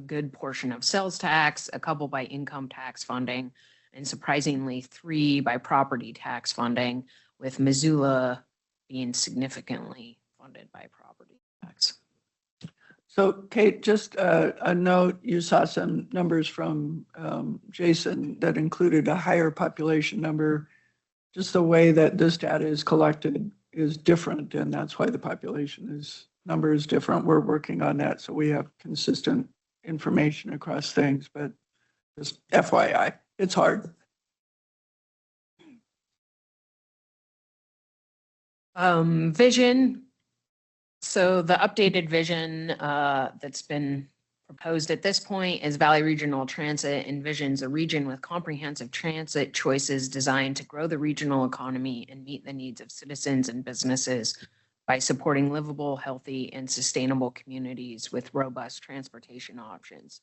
good portion of sales tax, a couple by income tax funding, and surprisingly 3 by property tax funding, with Missoula being significantly funded by property tax. So Kate, just a note, you saw some numbers from Jason that included a higher population number. Just the way that this data is collected is different, and that's why the population number is different. We're working on that, so we have consistent information across things, but just FYI, it's hard. Vision. So the updated vision that's been proposed at this point is Valley Regional Transit envisions a region with comprehensive transit choices designed to grow the regional economy and meet the needs of citizens and businesses by supporting livable, healthy, and sustainable communities with robust transportation options.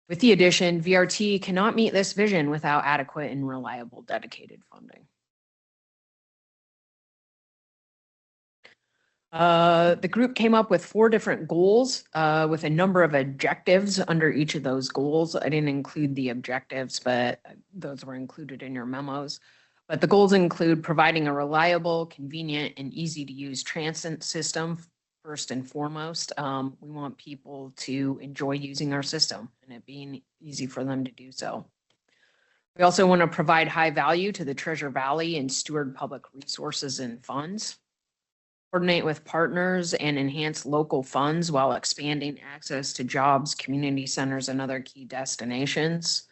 With the addition, VRT cannot meet this vision without adequate and reliable dedicated funding. The group came up with 4 different goals with a number of objectives under each of those goals. I didn't include the objectives, but those were included in your memos. But the goals include providing a reliable, convenient, and easy to use transit system. First and foremost, we want people to enjoy using our system and it being easy for them to do so. We also want to provide high value to the Treasure Valley and steward public resources and funds. Coordinate with partners and enhance local funds while expanding access to jobs, community centers, and other key destinations.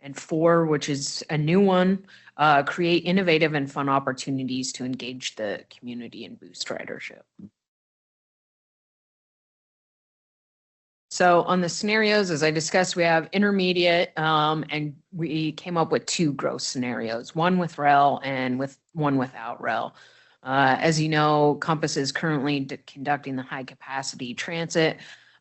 And 4, which is a new one, create innovative and fun opportunities to engage the community and boost ridership. So on the scenarios, as I discussed, we have intermediate, and we came up with 2 growth scenarios, one with rail and one without rail. As you know, Compass is currently conducting the high capacity transit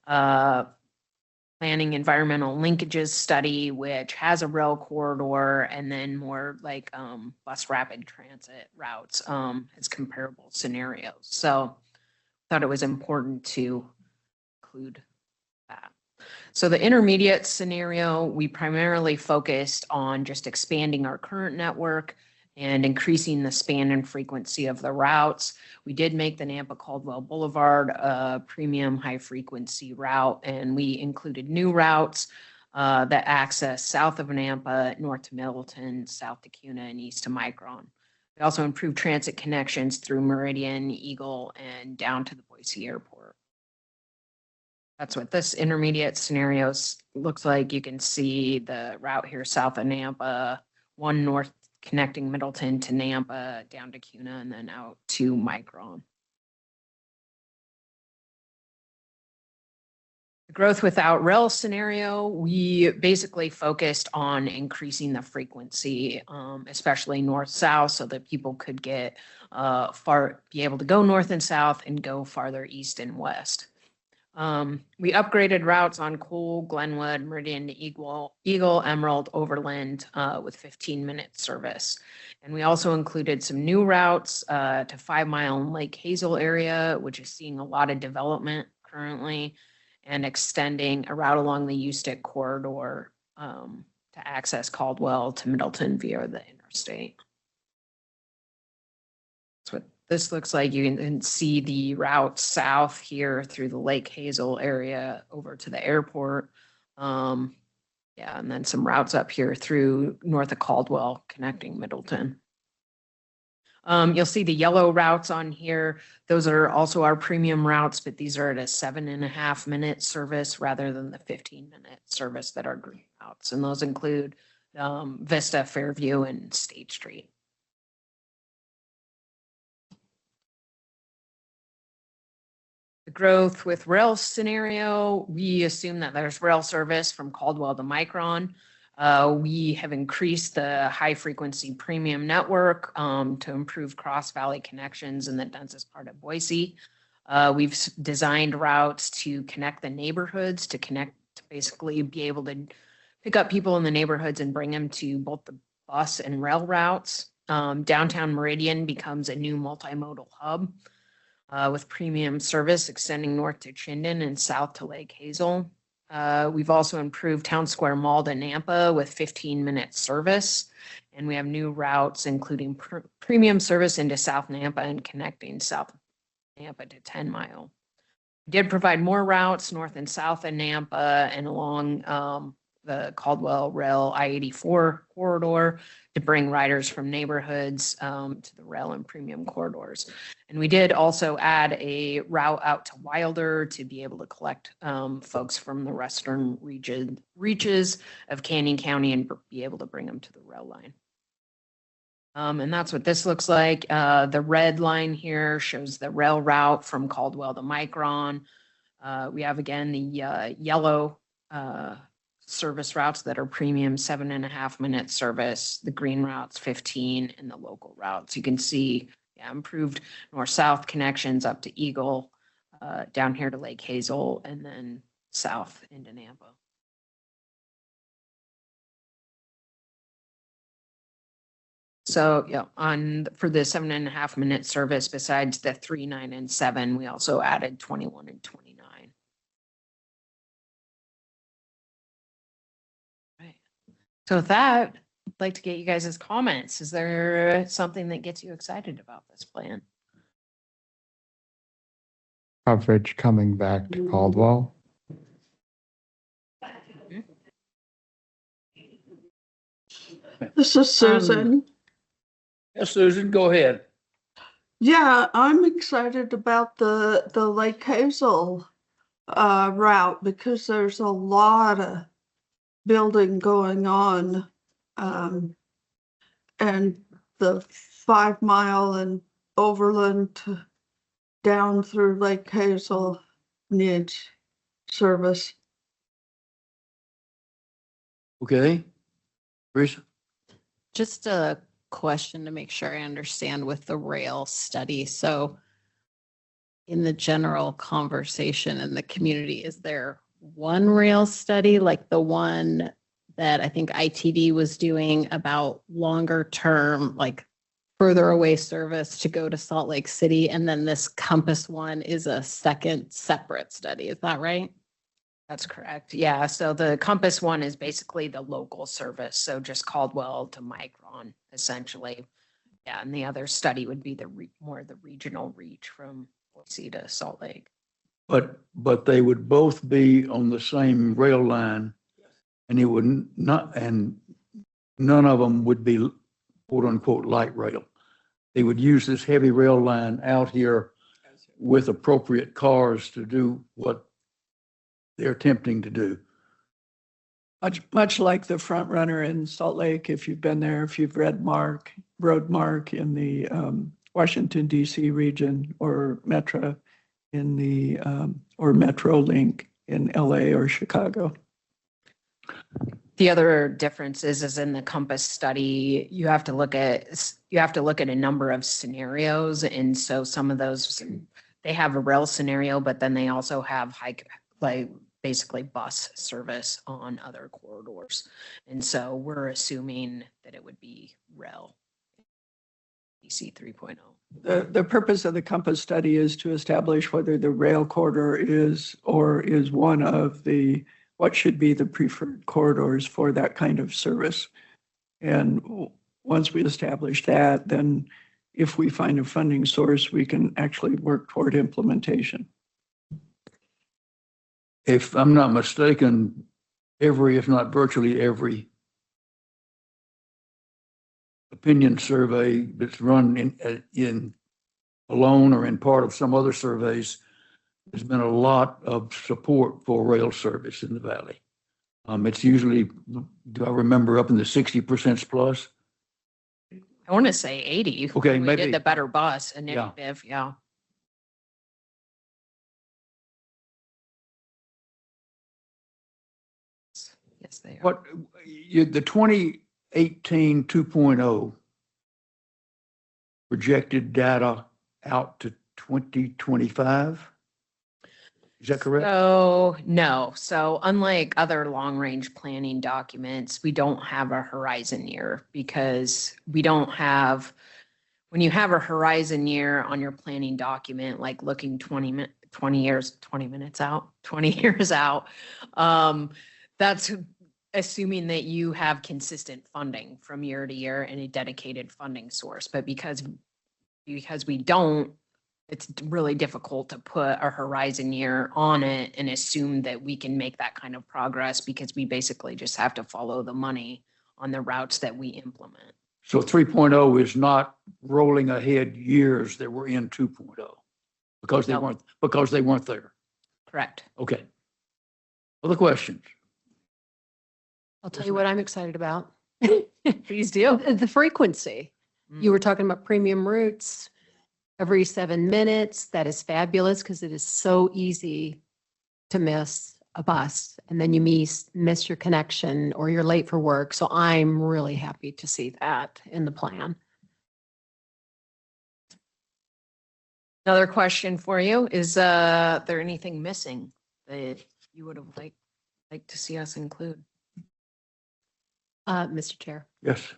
planning environmental linkages study, which has a rail corridor and then more like bus rapid transit routes as comparable scenarios. So I thought it was important to include that. So the intermediate scenario, we primarily focused on just expanding our current network and increasing the span and frequency of the routes. We did make the Nampa Caldwell Boulevard a premium high frequency route, and we included new routes that access south of Nampa, north to Middleton, south to Cuna, and east to Micron. We also improved transit connections through Meridian, Eagle, and down to the Boise Airport. That's what this intermediate scenario looks like. You can see the route here south of Nampa, one north connecting Middleton to Nampa, down to Cuna, and then out to Micron. The Growth without rail scenario, we basically focused on increasing the frequency, especially north-south, so that people could get be able to go north and south and go farther east and west. We upgraded routes on Cole, Glenwood, Meridian, Eagle, Emerald, Overland with 15-minute service. And we also included some new routes to 5 Mile and Lake Hazel area, which is seeing a lot of development currently, and extending a route along the USTIC corridor to access Caldwell to Middleton via the interstate. That's what this looks like. You can see the route south here through the Lake Hazel area over to the airport. Yeah, and then some routes up here through north of Caldwell connecting Middleton. You'll see the yellow routes on here. Those are also our premium routes, but these are at a 7.5-minute service rather than the 15-minute service that are green routes. And those include Vista, Fairview, and State Street. The growth with rail scenario, we assume that there's rail service from Caldwell to Micron. We have increased the high frequency premium network to improve cross valley connections in the densest part of Boise. We've designed routes to connect the neighborhoods, to basically be able to pick up people in the neighborhoods and bring them to both the bus and rail routes. Downtown Meridian becomes a new multimodal hub with premium service extending north to Chinden and south to Lake Hazel. We've also improved Town Square Mall to Nampa with 15-minute service. And we have new routes, including premium service into South Nampa and connecting South Nampa to 10 Mile. We did provide more routes north and south of Nampa and along the Caldwell Rail I-84 corridor to bring riders from neighborhoods to the rail and premium corridors. And we did also add a route out to Wilder to be able to collect folks from the western reaches of Canyon County and be able to bring them to the rail line. And that's what this looks like. The red line here shows the rail route from Caldwell to Micron. We have, again, the yellow service routes that are premium 7.5-minute service, the green routes 15, and the local routes. You can see improved north-south connections up to Eagle, down here to Lake Hazel, and then south into Nampa. So yeah, for the 7.5-minute service, besides the 3, 9, and 7, we also added 21 and 29. Right. So with that, I'd like to get you guys' comments. Is there something that gets you excited about this plan? Coverage coming back to Caldwell. This is Susan. Yes, Susan, go ahead. Yeah, I'm excited about the Lake Hazel route because there's a lot of building going on. And the 5 Mile and Overland down through Lake Hazel needs service. Okay. Teresa? Just a question to make sure I understand with the rail study. So in the general conversation in the community, is there one rail study like the one that I think ITD was doing about longer term, like further away service to go to Salt Lake City? And then this Compass one is a second separate study. Is that right? That's correct. Yeah. So the Compass one is basically the local service. So just Caldwell to Micron, essentially. Yeah. And the other study would be the more the regional reach from Boise to Salt Lake. But they would both be on the same rail line, and it would not, and none of them would be quote unquote light rail. They would use this heavy rail line out here with appropriate cars to do what they're attempting to do. Much like the front runner in Salt Lake, if you've been there, if you've read Road Mark in the Washington, D.C. region, or Metro in the, or Metro Link in LA or Chicago. The other difference is in the Compass study, you have to look at a number of scenarios. And so some of those, they have a rail scenario, but then they also have basically bus service on other corridors. And so we're assuming that it would be rail. DC 3.0. The purpose of the Compass study is to establish whether the rail corridor is one of what should be the preferred corridors for that kind of service. And once we establish that, then if we find a funding source, we can actually work toward implementation. If I'm not mistaken, if not virtually every opinion survey that's run in alone or in part of some other surveys, there's been a lot of support for rail service in the valley. It's usually, do I remember, up in the 60% plus? I want to say 80. Okay, when we maybe. did the Better Bus initiative. Yeah. Yes, they are. The 2018 2.0 projected data out to 2025. Is that correct? So, no. So unlike other long-range planning documents, we don't have a horizon year because we don't have, when you have a horizon year on your planning document, like looking 20 years out, that's assuming that you have consistent funding from year to year and a dedicated funding source. But because we don't, it's really difficult to put a horizon year on it and assume that we can make that kind of progress because we basically just have to follow the money on the routes that we implement. So 3.0 is not rolling ahead years that were in 2.0 because they weren't there. Correct. Okay. Other questions? I'll tell you what I'm excited about. Please do. The frequency. You were talking about premium routes every 7 minutes. That is fabulous because it is so easy to miss a bus and then you miss your connection or you're late for work. So I'm really happy to see that in the plan. Another question for you. Is there anything missing that you would have liked to see us include? Mr. Chair. Yes.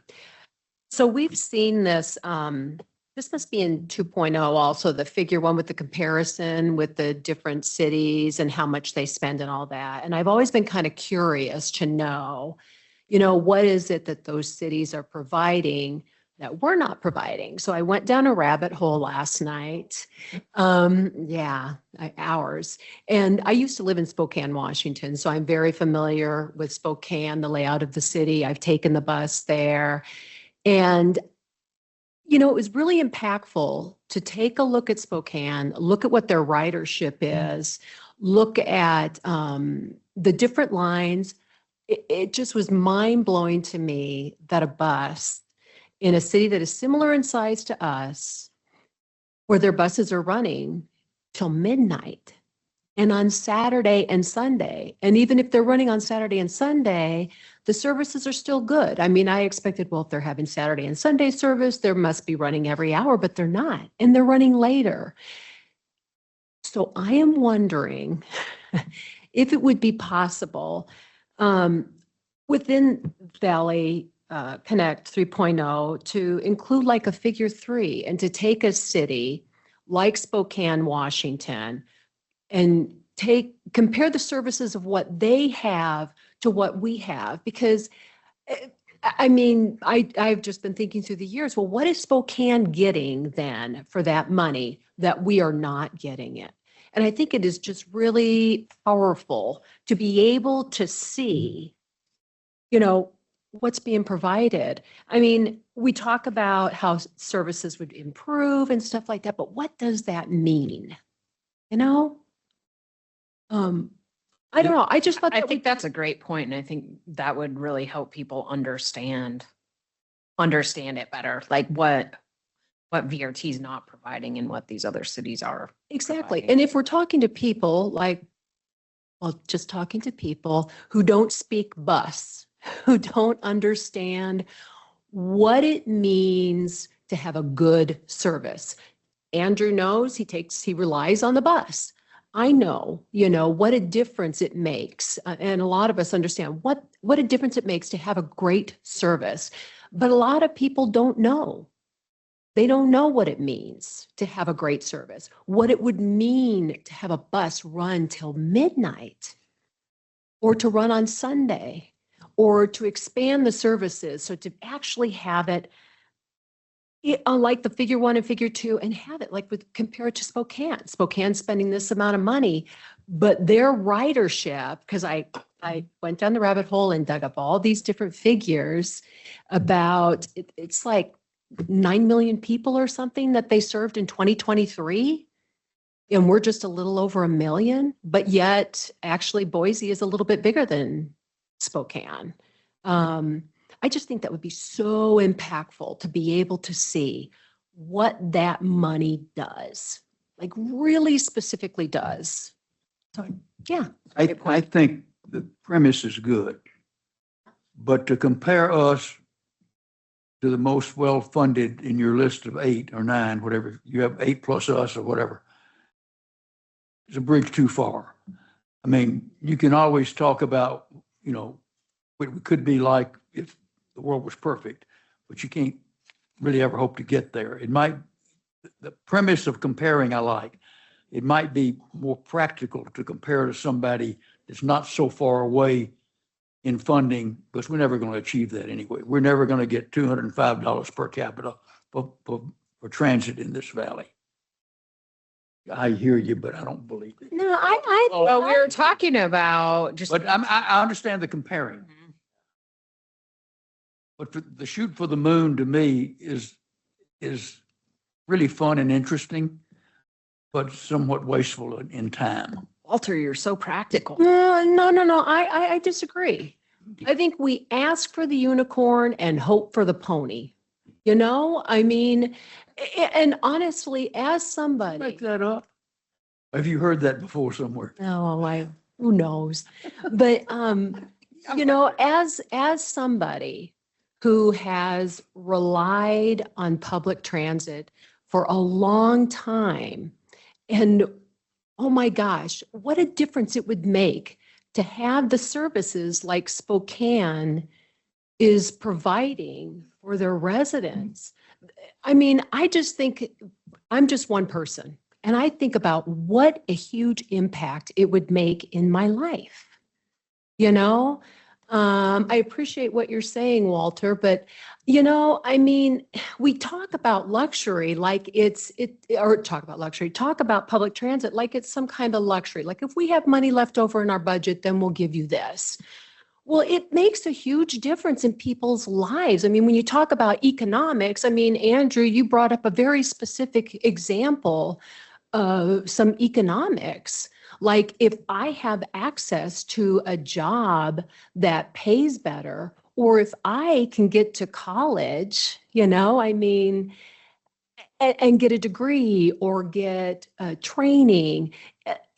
So we've seen this, this must be in 2.0 also, the figure one with the comparison with the different cities and how much they spend and all that. And I've always been kind of curious to know, what is it that those cities are providing that we're not providing? So I went down a rabbit hole last night. Hours. And I used to live in Spokane, Washington. So I'm very familiar with Spokane, the layout of the city. I've taken the bus there. And it was really impactful to take a look at Spokane, look at what their ridership is, look at the different lines. It just was mind-blowing to me that a bus in a city that is similar in size to us, where their buses are running till midnight and on Saturday and Sunday. And even if they're running on Saturday and Sunday, the services are still good. I mean, I expected, well, if they're having Saturday and Sunday service, there must be running every hour, but they're not. And they're running later. So I am wondering if it would be possible within Valley Connect 3.0 to include like a figure 3 and to take a city like Spokane, Washington, and compare the services of what they have to what we have. Because I've just been thinking through the years, well, what is Spokane getting then for that money that we are not getting it? And I think it is just really powerful to be able to see, what's being provided. I mean, we talk about how services would improve and stuff like that, but what does that mean? I don't know. I just thought I think that's a great point, and I think that would really help people understand it better, like what VRT is not providing and what these other cities are. exactly. providing. And if we're talking to people like Well, just talking to people who don't speak bus, who don't understand what it means to have a good service. Andrew knows he relies on the bus. I know, what a difference it makes. And a lot of us understand what a difference it makes to have a great service. But a lot of people don't know. They don't know what it means to have a great service, what it would mean to have a bus run till midnight or to run on Sunday or to expand the services. So to actually have it unlike the figure 1 and figure 2 and have it compare it to Spokane. Spokane's spending this amount of money, but their ridership, because I went down the rabbit hole and dug up all these different figures about it's like 9 million people or something that they served in 2023. And we're just a little over 1 million, but yet actually Boise is a little bit bigger than Spokane. I just think that would be so impactful to be able to see what that money does, like really specifically does. So, yeah. I think the premise is good, but to compare us to the most well-funded in your list of 8 or 9, whatever, you have 8 plus us or whatever, it's a bridge too far. I mean, you can always talk about, what it could be like if the world was perfect, but you can't really ever hope to get there. The premise of comparing I like. It might be more practical to compare to somebody that's not so far away in funding, because we're never going to achieve that anyway. We're never going to get $205 per capita for transit in this valley. I hear you, but I don't believe it. No, Well, we were talking about just. But I understand the comparing. But the shoot for the moon to me is really fun and interesting, but somewhat wasteful in time. Walter, you're so practical. No. I disagree. I think we ask for the unicorn and hope for the pony. I mean, and honestly, as somebody. Make that up. Have you heard that before somewhere? No, who knows? But, as somebody who has relied on public transit for a long time, and oh my gosh, what a difference it would make to have the services like Spokane is providing for their residents. I mean, I just think I'm just one person, and I think about what a huge impact it would make in my life. I appreciate what you're saying, Walter, but I mean, we talk about luxury like talk about public transit like it's some kind of luxury. Like if we have money left over in our budget, then we'll give you this. Well, it makes a huge difference in people's lives. I mean, when you talk about economics, I mean, Andrew, you brought up a very specific example of some economics. Like if I have access to a job that pays better, or if I can get to college, I mean, and get a degree or get training,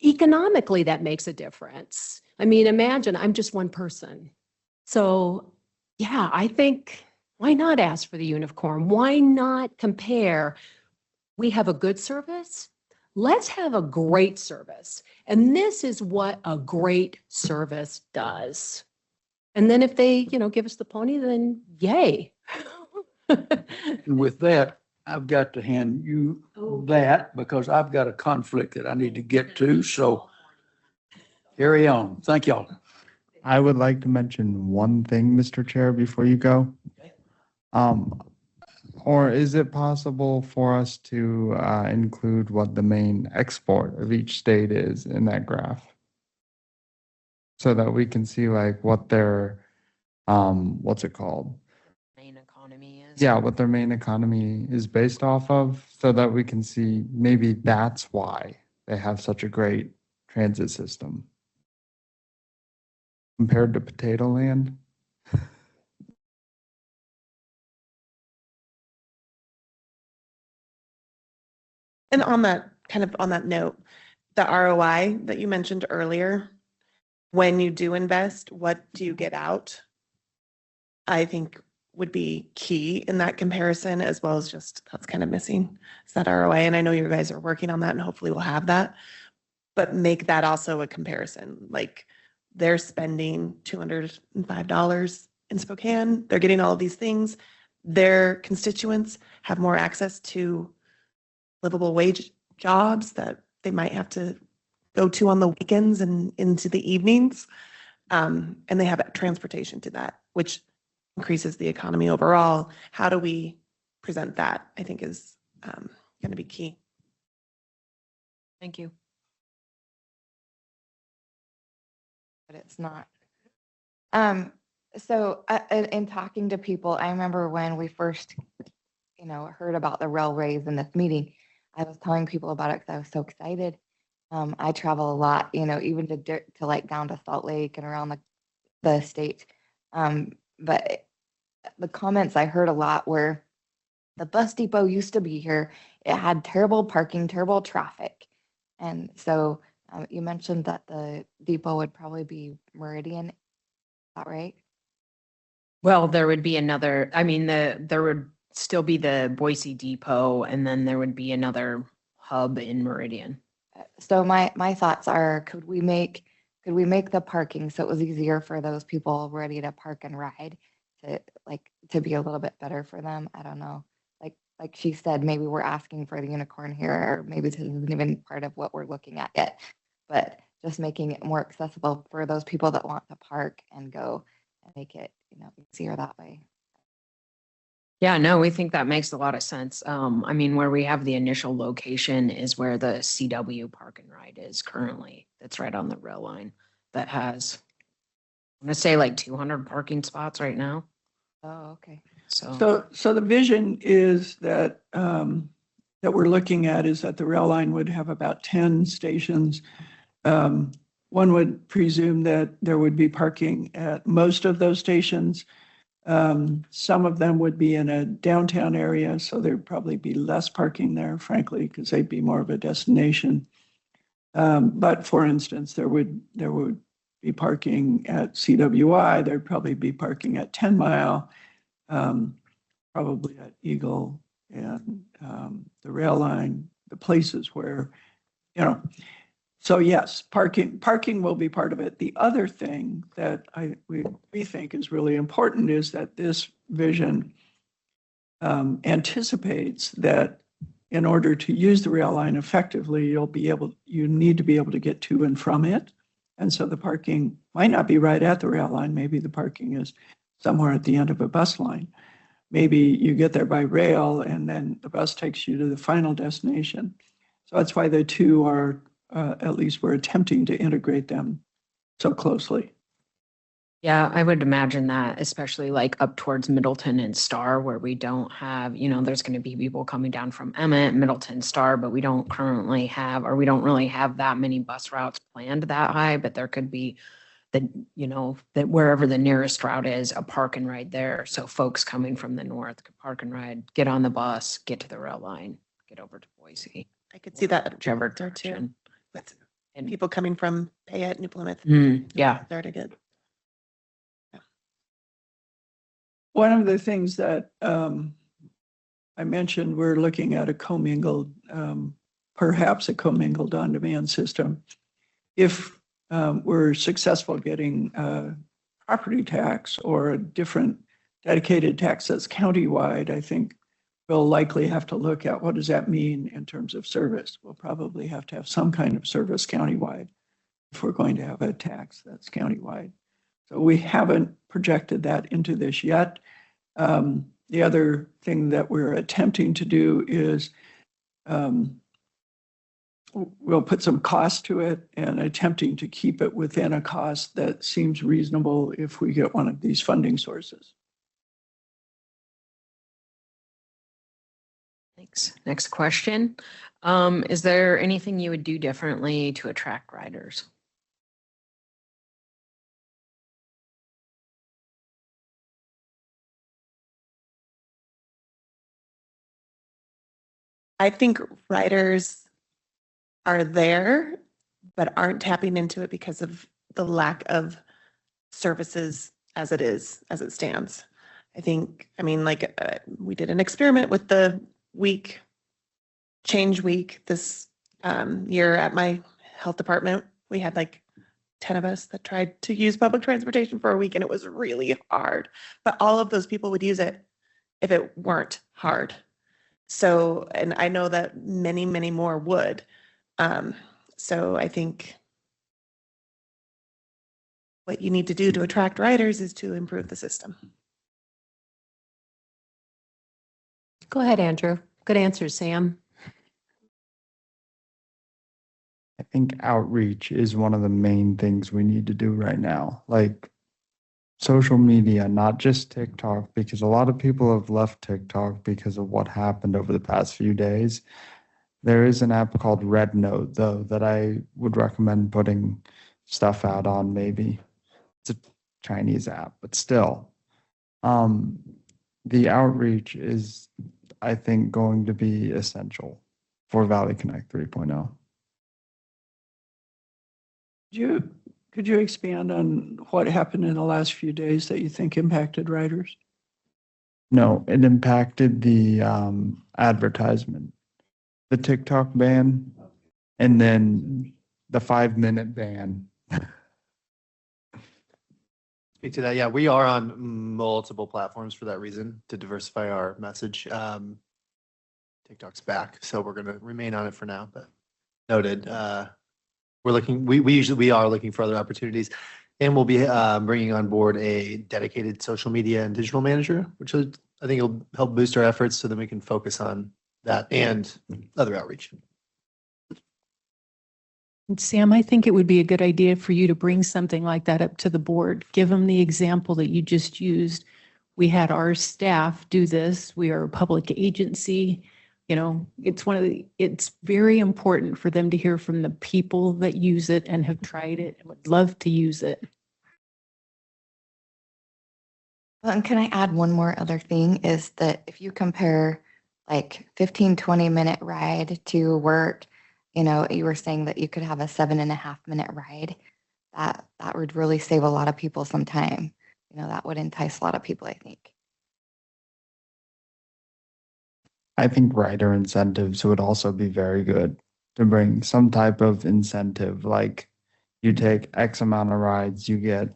economically, that makes a difference. I mean, imagine I'm just one person. So yeah, I think why not ask for the unicorn? Why not compare? We have a good service. Let's have a great service. And this is what a great service does. And then if they, give us the pony, then yay. And with that, I've got to hand you that because I've got a conflict that I need to get to. So carry on. Thank y'all. I would like to mention one thing, Mr. Chair, before you go. Or is it possible for us to include what the main export of each state is in that graph? So that we can see like what their, what's it called? Main economy is. Yeah, what their main economy is based off of, so that we can see maybe that's why they have such a great transit system. Compared to Potato Land. And on that note, the ROI that you mentioned earlier, when you do invest, what do you get out? I think would be key in that comparison, as well as just that's kind of missing is that ROI. And I know you guys are working on that and hopefully we'll have that, but make that also a comparison. Like they're spending $205 in Spokane. They're getting all of these things. Their constituents have more access to livable wage jobs that they might have to go to on the weekends and into the evenings. And they have transportation to that, which increases the economy overall. How do we present that? I think is going to be key. Thank you. But it's not. So in talking to people, I remember when we first, heard about the railways in this meeting, I was telling people about it because I was so excited. I travel a lot, even to like down to Salt Lake and around the state. But the comments I heard a lot were the bus depot used to be here. It had terrible parking, terrible traffic. And so you mentioned that the depot would probably be Meridian. Is that right? Well, there would be another, I mean, there would still be the Boise Depot, and then there would be another hub in Meridian. So my thoughts are, could we make the parking so it was easier for those people ready to park and ride to be a little bit better for them? I don't know. Like she said, maybe we're asking for the unicorn here, or maybe this isn't even part of what we're looking at yet, but just making it more accessible for those people that want to park and go and make it, easier that way. Yeah, no, we think that makes a lot of sense. I mean, where we have the initial location is where the CW Park and Ride is currently. That's right on the rail line that has, I'm gonna say like 200 parking spots right now. Oh, okay. So the vision is that that we're looking at is that the rail line would have about 10 stations. One would presume that there would be parking at most of those stations. Some of them would be in a downtown area, so there'd probably be less parking there, frankly, because they'd be more of a destination. But for instance, there would be parking at CWI. There'd probably be parking at 10 Mile. Probably at Eagle and the rail line, the places where, so yes, parking will be part of it. The other thing that we think is really important is that this vision anticipates that in order to use the rail line effectively, you need to be able to get to and from it. And so the parking might not be right at the rail line. Maybe the parking is somewhere at the end of a bus line. Maybe you get there by rail and then the bus takes you to the final destination. So that's why the two are, at least we're attempting to integrate them so closely. Yeah, I would imagine that, especially like up towards Middleton and Star, where we don't have, there's going to be people coming down from Emmett, Middleton, Star, but we don't currently have, or we don't really have that many bus routes planned that high, but there could be that wherever the nearest route is, a park and ride there. So folks coming from the north could park and ride, get on the bus, get to the rail line, get over to Boise. I could see that Whichever there too. direction. And people coming from Payette, New Plymouth. Yeah. There to get. One of the things that I mentioned, we're looking at a commingled, perhaps a commingled on-demand system. If we're successful getting property tax or a different dedicated tax that's countywide, I think we'll likely have to look at what does that mean in terms of service. We'll probably have to have some kind of service countywide if we're going to have a tax that's countywide. So we haven't projected that into this yet. The other thing that we're attempting to do is we'll put some cost to it and attempting to keep it within a cost that seems reasonable if we get one of these funding sources. Thanks. Next question. Is there anything you would do differently to attract riders? I think riders are there, but aren't tapping into it because of the lack of services as it stands. I think, I mean, like, we did an experiment with the change week this year at my health department. We had like 10 of us that tried to use public transportation for a week, and it was really hard. But all of those people would use it if it weren't hard. So, and I know that many, many more would. So I think what you need to do to attract riders is to improve the system. Go ahead, Andrew. Good answer, Sam. I think outreach is one of the main things we need to do right now. Like social media, not just TikTok, because a lot of people have left TikTok because of what happened over the past few days. There is an app called Red Note, though, that I would recommend putting stuff out on maybe. It's a Chinese app, but still. The outreach is, I think, going to be essential for Valley Connect 3.0. Could you expand on what happened in the last few days that you think impacted riders? No, it impacted the advertisement, the TikTok ban, and then the 5-minute ban. Speak to that. Yeah, we are on multiple platforms for that reason, to diversify our message. TikTok's back, so we're going to remain on it for now, but noted. We are looking for other opportunities, and we'll be bringing on board a dedicated social media and digital manager, which I think will help boost our efforts so that we can focus on that and other outreach. And Sam, I think it would be a good idea for you to bring something like that up to the board. Give them the example that you just used. We had our staff do this. We are a public agency. You know, it's very important for them to hear from the people that use it and have tried it and would love to use it. Well, and can I add one more other thing is that if you compare like 15-20 minute ride to work, you know, you were saying that you could have a 7.5 minute ride. That would really save a lot of people some time. You know, that would entice a lot of people, I think. I think rider incentives would also be very good to bring some type of incentive, like you take X amount of rides, you get,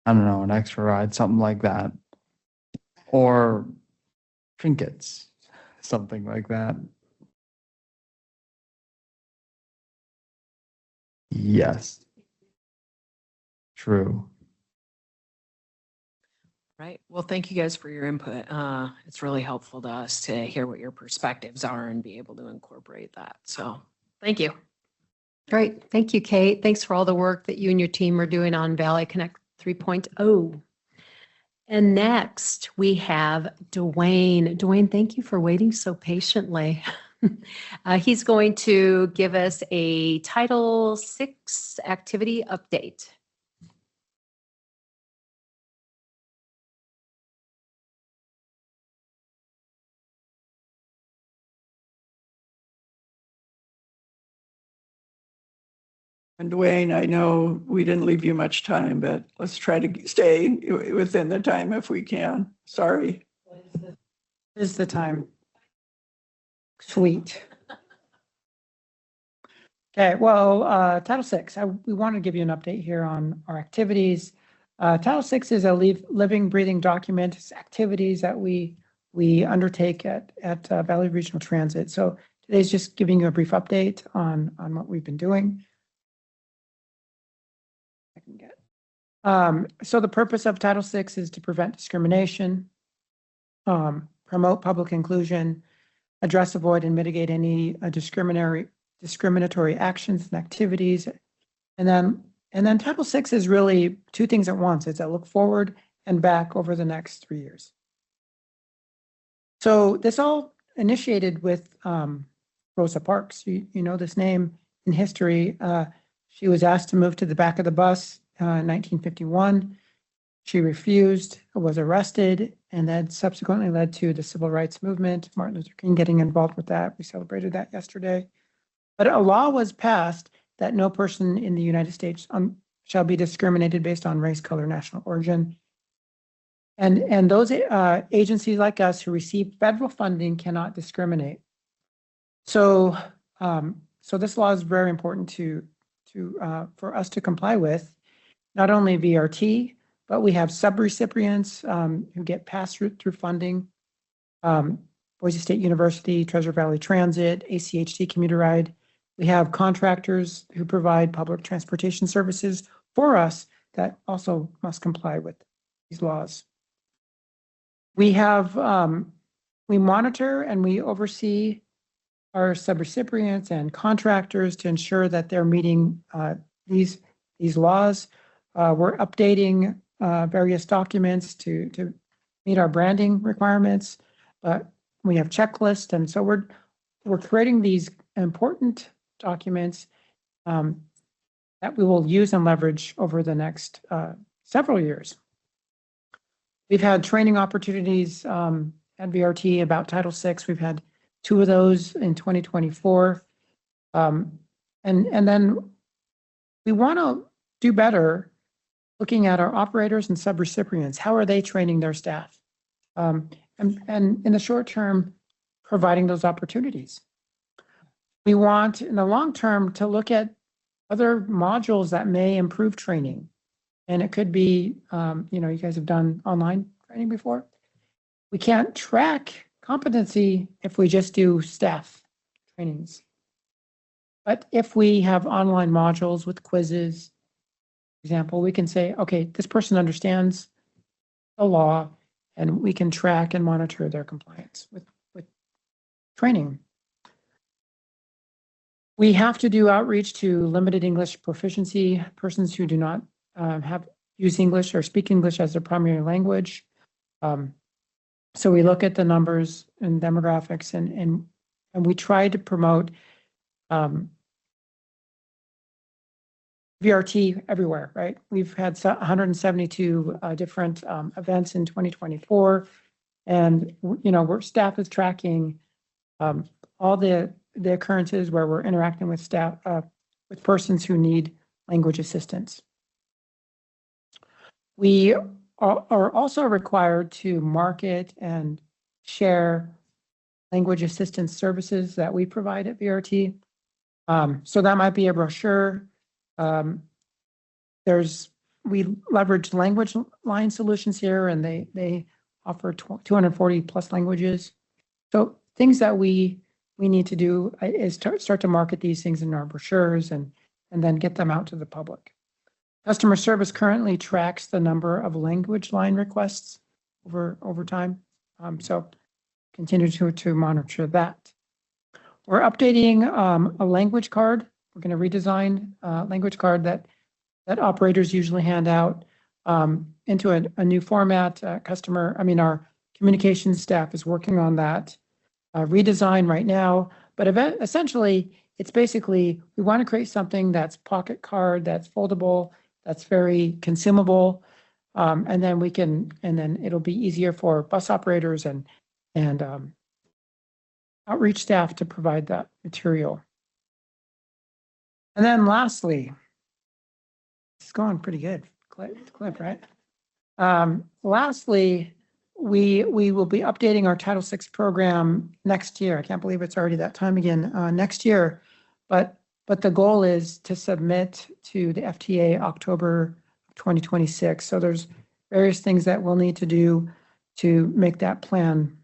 I don't know, an extra ride, something like that. Or trinkets, something like that. Yes. True. Right. Well, thank you guys for your input. It's really helpful to us to hear what your perspectives are and be able to incorporate that. So thank you. Great. Thank you, Kate. Thanks for all the work that you and your team are doing on Valley Connect 3.0. And next we have Dwayne. Dwayne, thank you for waiting so patiently. He's going to give us a Title VI activity update. And Dwayne, I know we didn't leave you much time, but let's try to stay within the time if we can. Sorry. Is the time. Sweet. Okay, well, Title VI, we want to give you an update here on our activities. Title VI is a living, breathing document. It's activities that we undertake at Valley Regional Transit. So today's just giving you a brief update on what we've been doing. So the purpose of Title VI is to prevent discrimination, promote public inclusion, address, avoid, and mitigate any discriminatory actions and activities. And then Title VI is really two things at once. It's a look forward and back over the next 3 years. So this all initiated with Rosa Parks. You know this name in history. She was asked to move to the back of the bus in 1951. She refused, was arrested, and that subsequently led to the civil rights movement, Martin Luther King getting involved with that. We celebrated that yesterday. But a law was passed that no person in the United States shall be discriminated based on race, color, national origin. And those agencies like us who receive federal funding cannot discriminate. So, so this law is very important for us to comply with, not only VRT, but we have subrecipients who get passed through funding. Boise State University, Treasure Valley Transit, ACHT Commuter Ride. We have contractors who provide public transportation services for us that also must comply with these laws. We have, we monitor and we oversee our subrecipients and contractors to ensure that they're meeting these laws. We're updating various documents to meet our branding requirements. We have checklists, and so we're creating these important documents that we will use and leverage over the next several years. We've had training opportunities at VRT about Title VI. We've had 2 of those in 2024. And then we want to do better looking at our operators and subrecipients. How are they training their staff? And in the short term, providing those opportunities. We want, in the long term, to look at other modules that may improve training. And it could be, you guys have done online training before. We can't track competency if we just do staff trainings. But if we have online modules with quizzes, for example, we can say, okay, this person understands the law, and we can track and monitor their compliance with training. We have to do outreach to limited English proficiency, persons who do not use English or speak English as their primary language. So we look at the numbers and demographics, and we try to promote VRT everywhere, right? We've had 172 different events in 2024, and staff is tracking all the occurrences where we're interacting with staff, with persons who need language assistance. We are also required to market and share language assistance services that we provide at VRT. So that might be a brochure. We leverage language line solutions here, and they offer 240 plus languages. So things that we need to do is start to market these things in our brochures and then get them out to the public. Customer service currently tracks the number of language line requests over time. So continue to monitor that. We're updating a language card. We're going to redesign a language card that operators usually hand out into a new format. Our communications staff is working on that redesign right now. But essentially, it's basically, we want to create something that's pocket card, that's foldable, that's very consumable, and then it'll be easier for bus operators and outreach staff to provide that material. And then lastly, it's going pretty good, clip, right? Lastly, we will be updating our Title VI program next year. I can't believe it's already that time again, next year. But the goal is to submit to the FTA October 2026. So there's various things that we'll need to do to make that plan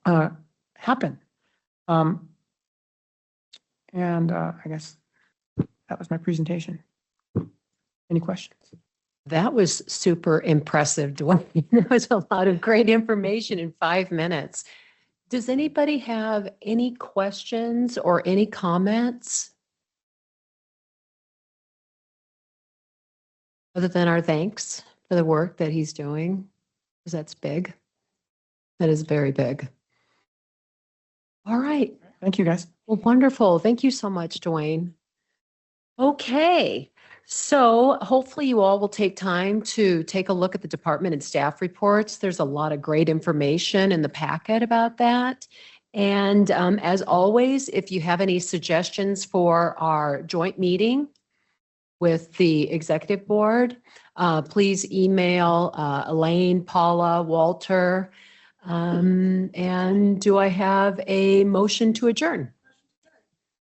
happen. I guess that was my presentation. Any questions? That was super impressive, Dwayne. There was a lot of great information in 5 minutes. Does anybody have any questions or any comments? Other than our thanks for the work that he's doing, because that's big. That is very big. All right. Thank you, guys. Well, wonderful. Thank you so much, Dwayne. Okay. So hopefully you all will take time to take a look at the department and staff reports. There's a lot of great information in the packet about that. And as always, if you have any suggestions for our joint meeting, with the executive board. Please email Elaine, Paula, Walter. And do I have a motion to adjourn?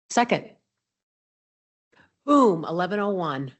Second. Boom, 11:01.